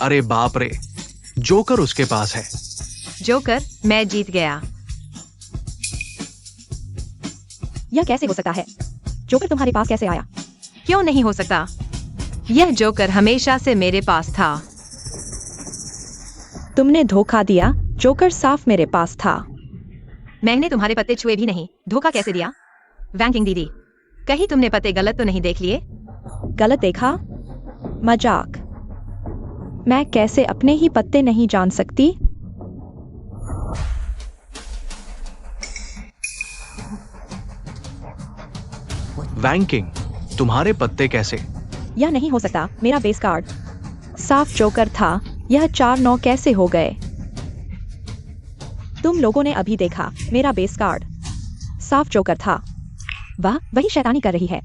अरे बाप रे, जोकर उसके पास है। जोकर, मैं जीत गया। यह कैसे हो सकता है? जोकर तुम्हारे पास कैसे आया? क्यों नहीं हो सकता? यह जोकर हमेशा से मेरे पास था। तुमने धोखा दिया। जोकर साफ मेरे पास था। मैंने तुम्हारे पत्ते छुए भी नहीं, धोखा कैसे दिया? वैंकिंग दीदी, कहीं तुमने पत्ते गलत तो नहीं देख लिए? गलत देखा? मजाक। मैं कैसे अपने ही पत्ते नहीं जान सकती? वैंकिंग, तुम्हारे पत्ते कैसे? यह नहीं हो सकता, मेरा बेस कार्ड साफ जोकर था। यह 4-9 कैसे हो गए? तुम लोगों ने अभी देखा, मेरा बेस कार्ड साफ जोकर था। वाह, वही शैतानी कर रही है।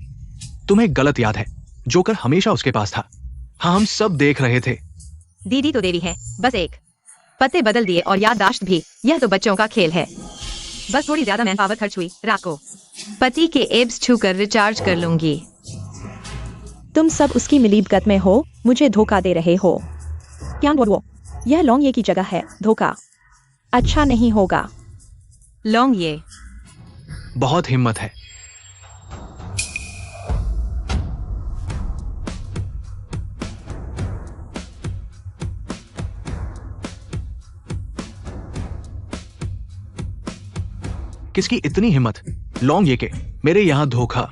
तुम्हें गलत याद है, जोकर हमेशा उसके पास था। हाँ, हम सब देख रहे थे। दीदी तो देवी है, बस एक पत्ते बदल दिए और याददाश्त भी। यह तो बच्चों का खेल है। बस थोड़ी ज्यादा मैन पावर खर्च हुई। रात को पति के एब्स छूकर रिचार्ज कर लूंगी। तुम सब उसकी मिलीभगत में हो, मुझे धोखा दे रहे हो। क्या बोलो? यह लॉन्ग ये की जगह है। धोखा अच्छा नहीं होगा। लॉन्ग ये बहुत हिम्मत है। किसकी इतनी हिम्मत? लॉन्ग ये के मेरे यहां धोखा।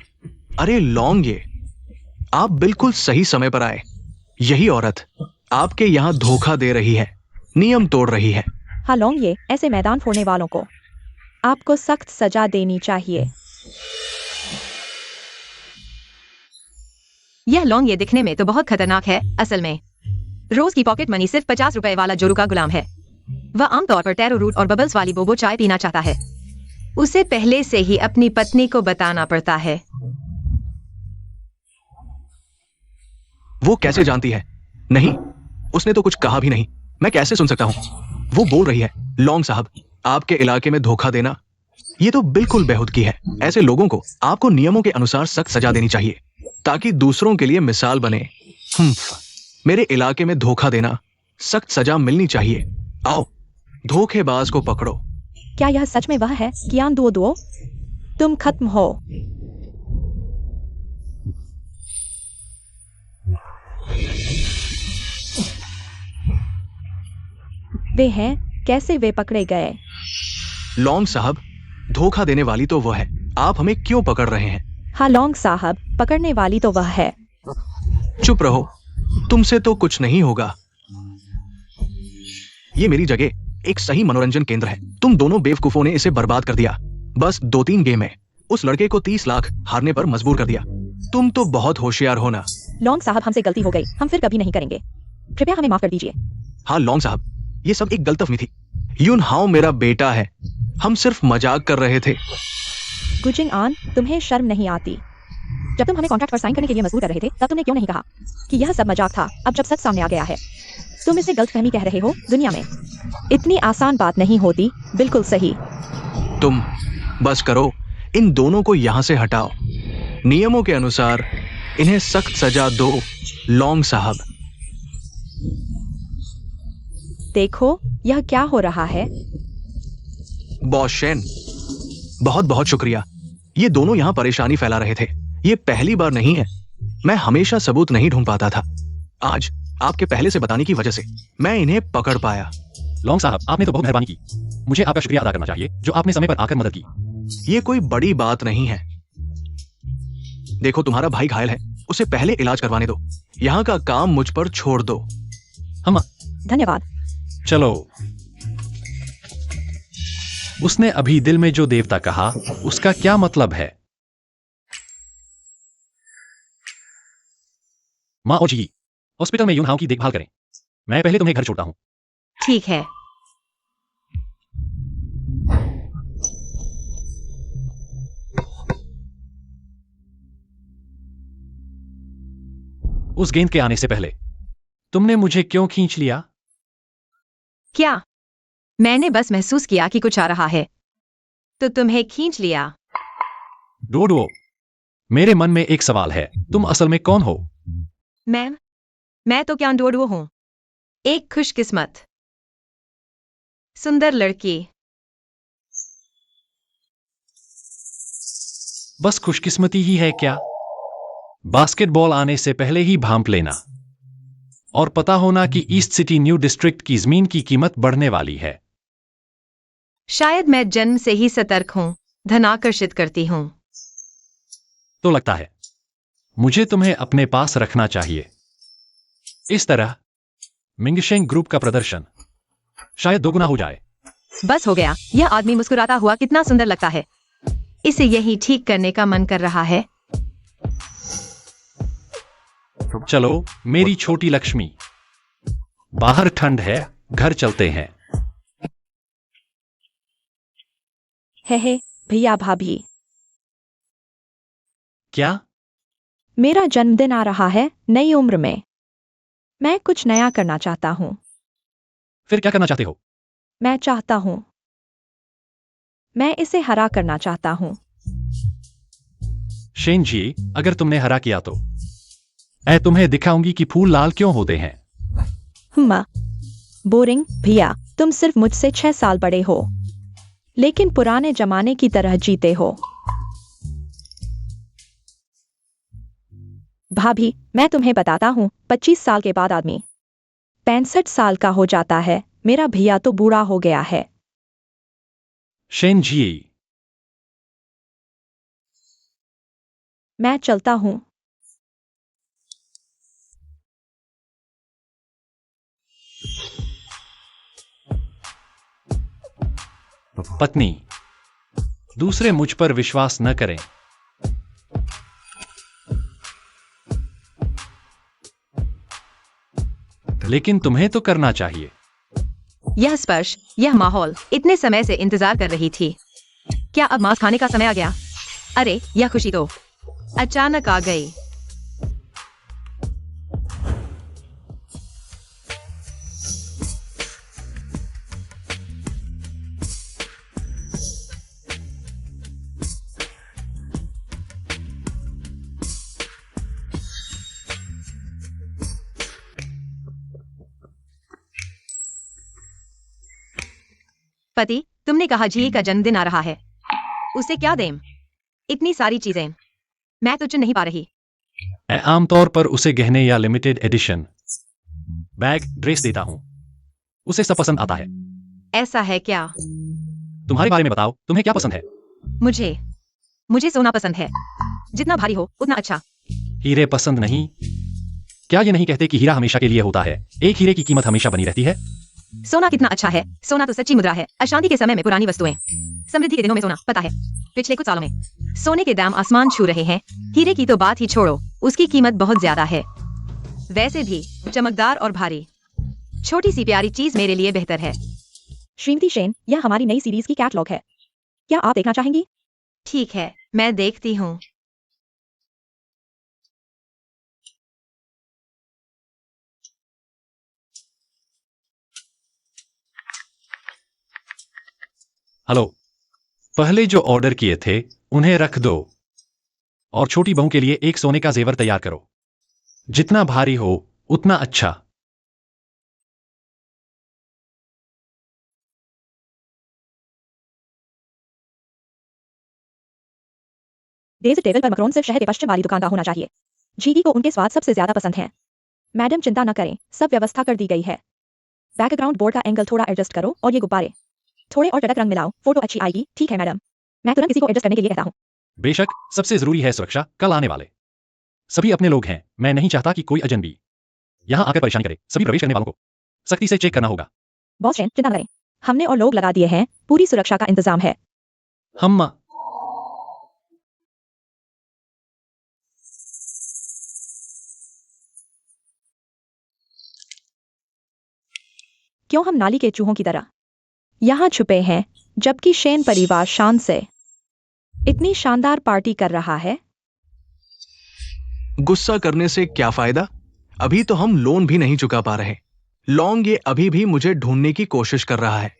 अरे लॉन्ग ये, आप बिल्कुल सही समय पर आए। यही औरत आपके यहां धोखा दे रही है, नियम तोड़ रही है। हाँ लॉन्ग ये, ऐसे मैदान फोड़ने वालों को आपको सख्त सजा देनी चाहिए। यह लॉन्ग ये दिखने में तो बहुत खतरनाक है। असल में रोज की पॉकेट मनी सिर्फ 50 रुपए वाला जोरू का गुलाम है। वह आमतौर पर टैरो रूट और बबल्स वाली बोबो चाय पीना चाहता है। उसे पहले से ही अपनी पत्नी को बताना पड़ता है। वो कैसे जानती है? नहीं, उसने तो कुछ कहा भी नहीं। मैं कैसे सुन सकता हूं? वो बोल रही है, लॉन्ग साहब, आपके इलाके में धोखा देना ये तो बिल्कुल बेहुदगी है। ऐसे लोगों को आपको नियमों के अनुसार सख्त सजा देनी चाहिए ताकि दूसरों के लिए मिसाल बने। मेरे इलाके में धोखा देना, सख्त सजा मिलनी चाहिए। आओ, धोखेबाज को पकड़ो। क्या यह सच में वह है? कियान दुओ दुओ, तुम खत्म हो। वे हैं, कैसे वे पकड़े गए? लॉन्ग साहब, धोखा देने वाली तो वह है, आप हमें क्यों पकड़ रहे हैं? हाँ लॉन्ग साहब, पकड़ने वाली तो वह है। चुप रहो, तुमसे तो कुछ नहीं होगा। ये मेरी जगह एक सही मनोरंजन केंद्र है। तुम दोनों बेवकूफों ने इसे बर्बाद कर दिया। बस 2-3 गेम है, उस लड़के को 30 लाख हारने पर मजबूर कर दिया। तुम तो बहुत होशियार हो ना। लॉन्ग साहब, हमसे गलती हो गई, हम फिर कभी नहीं करेंगे, कृपया हमें माफ कर दीजिए। हाँ लॉन्ग साहब, ये सब एक गलतफहमी थी। यून हाओ मेरा बेटा है, हम सिर्फ मजाक कर रहे थे। गुजिंग आन, तुम्हें शर्म नहीं आती? जब तुम हमें कॉन्ट्रैक्ट पर साइन करने के लिए मजबूर कर रहे थे, तब तुमने क्यों नहीं कहा कि यह सब मजाक था? अब जब सच सामने आ गया है, तुम इसे गलतफहमी कह रहे हो? दुनिया में इतनी आसान बात नहीं होती। बिल्कुल सही। तुम बस करो, इन दोनों को यहाँ से हटाओ। नियमों के अनुसार इन्हें सख्त सजा दो, लॉन्ग साहब। देखो यह क्या हो रहा है। बॉस शेन, बहुत बहुत शुक्रिया। ये दोनों यहाँ परेशानी फैला रहे थे। ये पहली बार नहीं है। मैं हमेशा सबूत नहीं ढूंढ पाता था। आज आपके पहले से बताने की वजह से मैं इन्हें पकड़ पाया। लॉन्ग साहब, आपने तो बहुत मेहरबानी की। मुझे आपका शुक्रिया अदा करना चाहिए जो आपने समय पर आकर मदद की। ये कोई बड़ी बात नहीं है। देखो तुम्हारा भाई घायल है, उसे पहले इलाज करवाने दो। यहाँ का काम मुझ पर छोड़ दो। हम धन्यवाद। चलो। उसने अभी दिल में जो देवता कहा, उसका क्या मतलब है? माँ और जी, हॉस्पिटल में यून हाओ की देखभाल करें। मैं पहले तुम्हें घर छोड़ता हूं। ठीक है। उस गेंद के आने से पहले तुमने मुझे क्यों खींच लिया? क्या? मैंने बस महसूस किया कि कुछ आ रहा है, तो तुम्हें खींच लिया। डोडो, मेरे मन में एक सवाल है। तुम असल में कौन हो? मैं तो क्या डोडो हूं। एक खुशकिस्मत सुंदर लड़की। बस खुशकिस्मती ही है क्या? बास्केटबॉल आने से पहले ही भांप लेना और पता होना कि ईस्ट सिटी न्यू डिस्ट्रिक्ट की जमीन की कीमत बढ़ने वाली है। शायद मैं जन्म से ही सतर्क हूं, धन आकर्षित करती हूं। तो लगता है मुझे तुम्हें अपने पास रखना चाहिए। इस तरह मिंगशेंग ग्रुप का प्रदर्शन शायद दोगुना हो जाए। बस हो गया। यह आदमी मुस्कुराता हुआ कितना सुंदर लगता है। इसे यही ठीक करने का मन कर रहा है। चलो मेरी छोटी लक्ष्मी, बाहर ठंड है, घर चलते हैं। हे भैया भाभी, क्या? मेरा जन्मदिन आ रहा है नई उम्र में। मैं कुछ नया करना चाहता हूं। फिर क्या करना चाहते हो? मैं चाहता हूं, मैं इसे हरा करना चाहता हूं। शेन जी, अगर तुमने हरा किया तो मैं तुम्हें दिखाऊंगी कि फूल लाल क्यों होते हैं। माँ, बोरिंग भैया, तुम सिर्फ मुझसे 6 साल बड़े हो, लेकिन पुराने जमाने की तरह जीते हो। भाभी, मैं तुम्हें बताता हूँ, 25 साल के बाद आदमी 65 साल का हो जाता है। मेरा भैया तो बूढ़ा हो गया है। शेन जी, मैं चलता हूँ। पत्नी, दूसरे मुझ पर विश्वास न करें। लेकिन तुम्हें तो करना चाहिए। यह स्पर्श, यह माहौल इतने समय से इंतजार कर रही थी। क्या अब मांस खाने का समय आ गया? अरे यह खुशी तो अचानक आ गई। पति, तुमने कहा जी का जन्मदिन आ रहा है। उसे क्या दें? इतनी सारी चीजें मैं तो चुन नहीं पा रही। मैं आमतौर पर उसे गहने या लिमिटेड एडिशन बैग, ड्रेस देता हूं। उसे सब पसंद आता है। ऐसा है क्या? तुम्हारे बारे में बताओ, तुम्हें क्या पसंद है? मुझे सोना पसंद है। जितना भारी हो उतना अच्छा। हीरे पसंद नहीं? क्या ये नहीं कहते कि हीरा हमेशा के लिए होता है? एक हीरे की कीमत हमेशा बनी रहती है। सोना कितना अच्छा है। सोना तो सच्ची मुद्रा है। अशांति के समय में पुरानी वस्तुएं, समृद्धि के दिनों में सोना। पता है, पिछले कुछ सालों में सोने के दाम आसमान छू रहे हैं। हीरे की तो बात ही छोड़ो, उसकी कीमत बहुत ज्यादा है। वैसे भी चमकदार और भारी छोटी सी प्यारी चीज मेरे लिए बेहतर है। श्रीमती शेन, यह हमारी नई सीरीज की कैटलॉग है। क्या आप देखना चाहेंगी? ठीक है, मैं देखती हूँ। हेलो, पहले जो ऑर्डर किए थे उन्हें रख दो और छोटी बहू के लिए एक सोने का जेवर तैयार करो। जितना भारी हो उतना अच्छा। डेजर्ट टेबल पर मकरोन सिर्फ शहर के पश्चिम वाली दुकान का होना चाहिए। जीगी को उनके स्वाद सबसे ज्यादा पसंद है। मैडम चिंता न करें, सब व्यवस्था कर दी गई है। बैकग्राउंड बोर्ड का एंगल थोड़ा एडजस्ट करो और ये गुब्बारे थोड़े और चटक रंग मिलाओ, फोटो अच्छी आएगी। ठीक है मैडम, मैं तुरंत किसी को एडजस्ट करने के लिए कहता हूँ। बेशक, सबसे जरूरी है सुरक्षा। कल आने वाले सभी अपने लोग हैं। मैं नहीं चाहता कि कोई अजनबी यहां आकर परेशान करे। सभी प्रवेश करने वालों को सख्ती से चेक करना होगा। बॉस शेन, चिंता न करें, हमने और लोग लगा दिए हैं। पूरी सुरक्षा का इंतजाम है। हम क्यों हम नाली के चूहों की तरह यहाँ छुपे हैं, जबकि शेन परिवार शान से इतनी शानदार पार्टी कर रहा है? गुस्सा करने से क्या फायदा? अभी तो हम लोन भी नहीं चुका पा रहे। लॉन्ग ये अभी भी मुझे ढूंढने की कोशिश कर रहा है।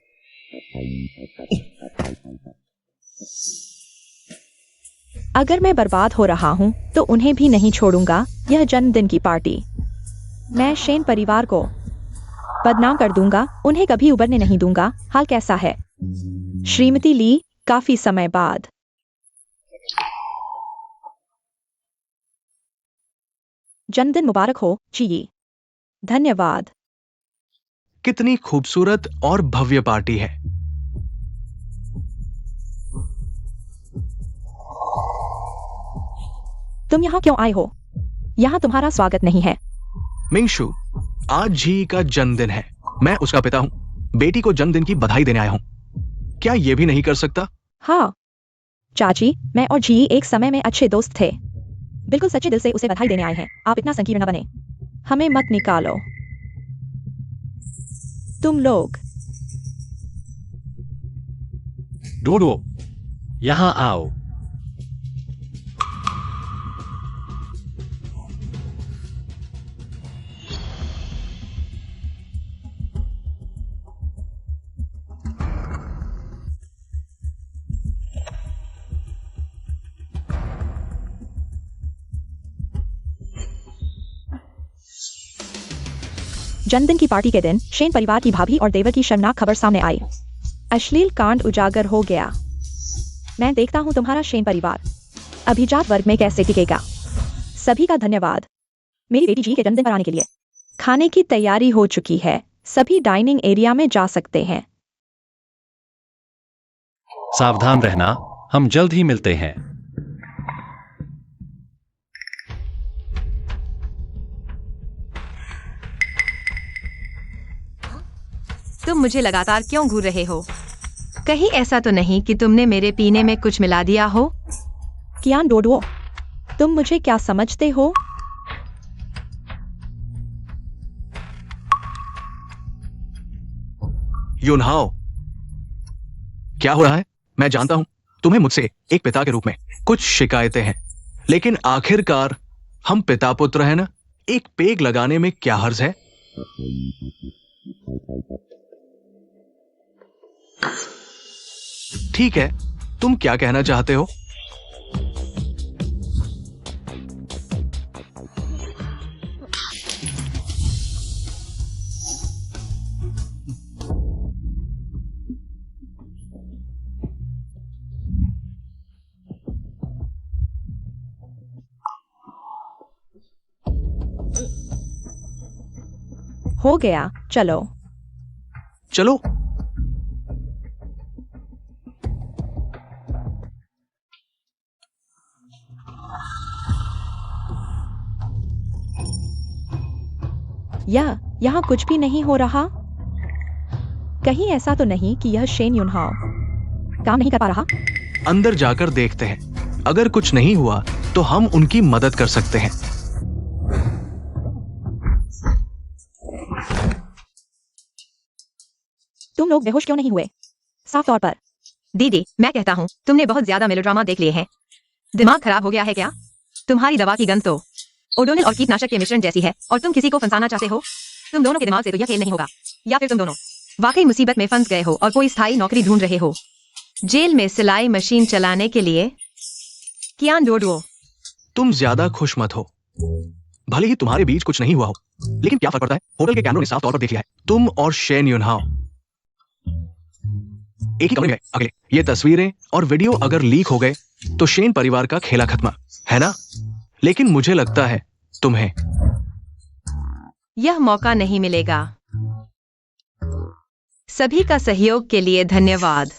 अगर मैं बर्बाद हो रहा हूँ तो उन्हें भी नहीं छोड़ूंगा। यह जन्मदिन की पार्टी, मैं शेन परिवार को बदनाम कर दूंगा, उन्हें कभी उबरने नहीं दूंगा। हाल कैसा है श्रीमती ली? काफी समय बाद। जन्मदिन मुबारक हो जी। धन्यवाद। कितनी खूबसूरत और भव्य पार्टी है। तुम यहाँ क्यों आए हो? यहाँ तुम्हारा स्वागत नहीं है। मिंगशु, आज जी का जन्मदिन है। मैं उसका पिता हूं। बेटी को जन्मदिन की बधाई देने आया हूं। क्या ये भी नहीं कर सकता? हाँ चाची, मैं और जी एक समय में अच्छे दोस्त थे। बिल्कुल सच्चे दिल से उसे बधाई देने आए हैं। आप इतना संकीर्ण न बने। हमें मत निकालो। तुम लोग डोडो, यहां आओ। जन्मदिन की पार्टी के दिन शेन परिवार की भाभी और देवर की शर्मनाक खबर सामने आई। अश्लील कांड उजागर हो गया। मैं देखता हूं तुम्हारा शेन परिवार अभिजात वर्ग में कैसे टिकेगा। सभी का धन्यवाद मेरी बेटी जी के जन्मदिन पर आने के लिए। खाने की तैयारी हो चुकी है। सभी डाइनिंग एरिया में जा सकते हैं। सावधान रहना, हम जल्द ही मिलते हैं। तुम मुझे लगातार क्यों घूर रहे हो? कहीं ऐसा तो नहीं कि तुमने मेरे पीने में कुछ मिला दिया हो? कियान डोडो, तुम मुझे क्या समझते हो? युनहाओ, क्या हो रहा है? मैं जानता हूं तुम्हें मुझसे एक पिता के रूप में कुछ शिकायतें हैं, लेकिन आखिरकार हम पिता पुत्र हैं ना। एक पेग लगाने में क्या हर्ज है? ठीक है, तुम क्या कहना चाहते हो? हो गया, चलो। चलो। यहाँ कुछ भी नहीं हो रहा। कहीं ऐसा तो नहीं कि यह शेन युनहाओ काम नहीं कर पा रहा? अंदर जाकर देखते हैं। अगर कुछ नहीं हुआ तो हम उनकी मदद कर सकते हैं। तुम लोग बेहोश क्यों नहीं हुए? साफ तौर पर। दीदी, मैं कहता हूँ तुमने बहुत ज्यादा मेलोड्रामा देख लिए हैं। दिमाग खराब हो गया है क्या? तुम्हारी दवा की गंध तो ओडोनिल और कीटनाशक के मिश्रण जैसी है और तुम किसी को फंसाना चाहते हो। तुम दोनों के दिमाग से तो यह खेल नहीं होगा। या फिर तुम दोनों वाकई मुसीबत में फंस गए हो और कोई स्थायी नौकरी ढूंढ रहे हो। जेल में सिलाई मशीन चलाने के लिए। कियान डोडुओ, तुम ज्यादा खुश मत हो। भले ही तुम्हारे बीच कुछ नहीं हुआ हो, लेकिन क्या फर्क पड़ता है? होटल के कैमरों ने साफ तौर पर देख लिया है। तुम और शेन युनहाओ एक ही कमरे में अकेले। ये तस्वीरें और वीडियो अगर लीक हो गए तो शेन परिवार का खेला खत्म है ना? लेकिन मुझे लगता है तुम्हें यह मौका नहीं मिलेगा। सभी का सहयोग के लिए धन्यवाद।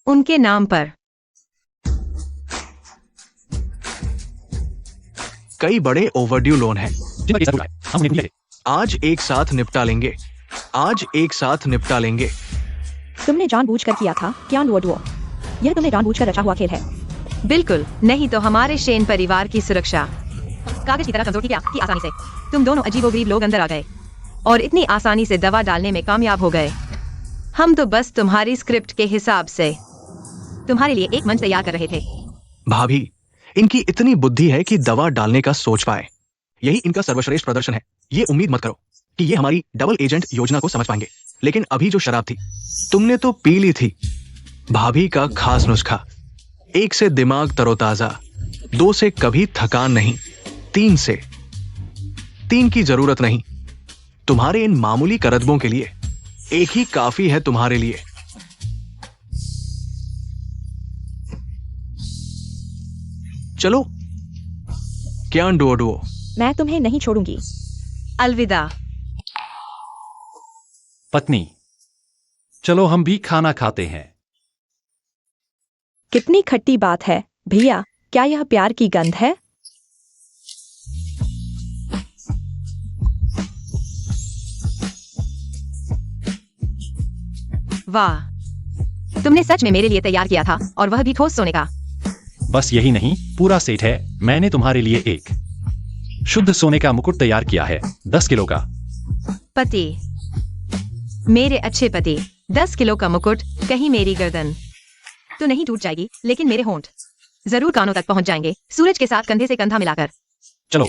उनके नाम पर कई बड़े ओवरड्यू लोन हैं। जिनका केस उठाए, हम उन्हें ढूंढेंगे। आज एक साथ निपटा लेंगे। आज एक साथ निपटा लेंगे। तुमने जानबूझकर किया था, कियान डोडुओ। यह तुमने जानबूझकर रचा हुआ खेल है। बिल्कुल नहीं तो हमारे शेन परिवार की सुरक्षा कागज की तरह कमजोर थी क्या कि आसानी से तुम दोनों अजीबोगरीब लोग अंदर आ गए और इतनी आसानी से दवा डालने में कामयाब हो गए। हम तो बस तुम्हारी स्क्रिप्ट के हिसाब से तुम्हारे लिए एक मंच तैयार कर रहे थे। भाभी, इनकी इतनी बुद्धि है कि दवा डालने का सोच पाए। यही इनका सर्वश्रेष्ठ प्रदर्शन है। ये उम्मीद मत करो कि ये हमारी डबल एजेंट योजना को समझ पाएंगे। लेकिन अभी जो शराब थी तुमने तो पी ली थी। भाभी का खास नुस्खा। 1 से दिमाग तरोताजा, 2 से कभी थकान नहीं, 3 से 3 की जरूरत नहीं। तुम्हारे इन मामूली करतबों के लिए एक ही काफी है तुम्हारे लिए। चलो कियान डोडुओ। मैं तुम्हें नहीं छोड़ूंगी। अलविदा। पत्नी, चलो हम भी खाना खाते हैं। कितनी खट्टी बात है भैया। क्या यह प्यार की गंध है? वाह, तुमने सच में मेरे लिए तैयार किया था और वह भी ठोस सोने का। बस यही नहीं, पूरा सेट है। मैंने तुम्हारे लिए एक शुद्ध सोने का मुकुट तैयार किया है, 10 किलो का। पति, मेरे अच्छे पति, 10 किलो का मुकुट। कहीं मेरी गर्दन तो नहीं टूट जाएगी, लेकिन मेरे होंठ जरूर कानों तक पहुंच जाएंगे, सूरज के साथ कंधे से कंधा मिलाकर। चलो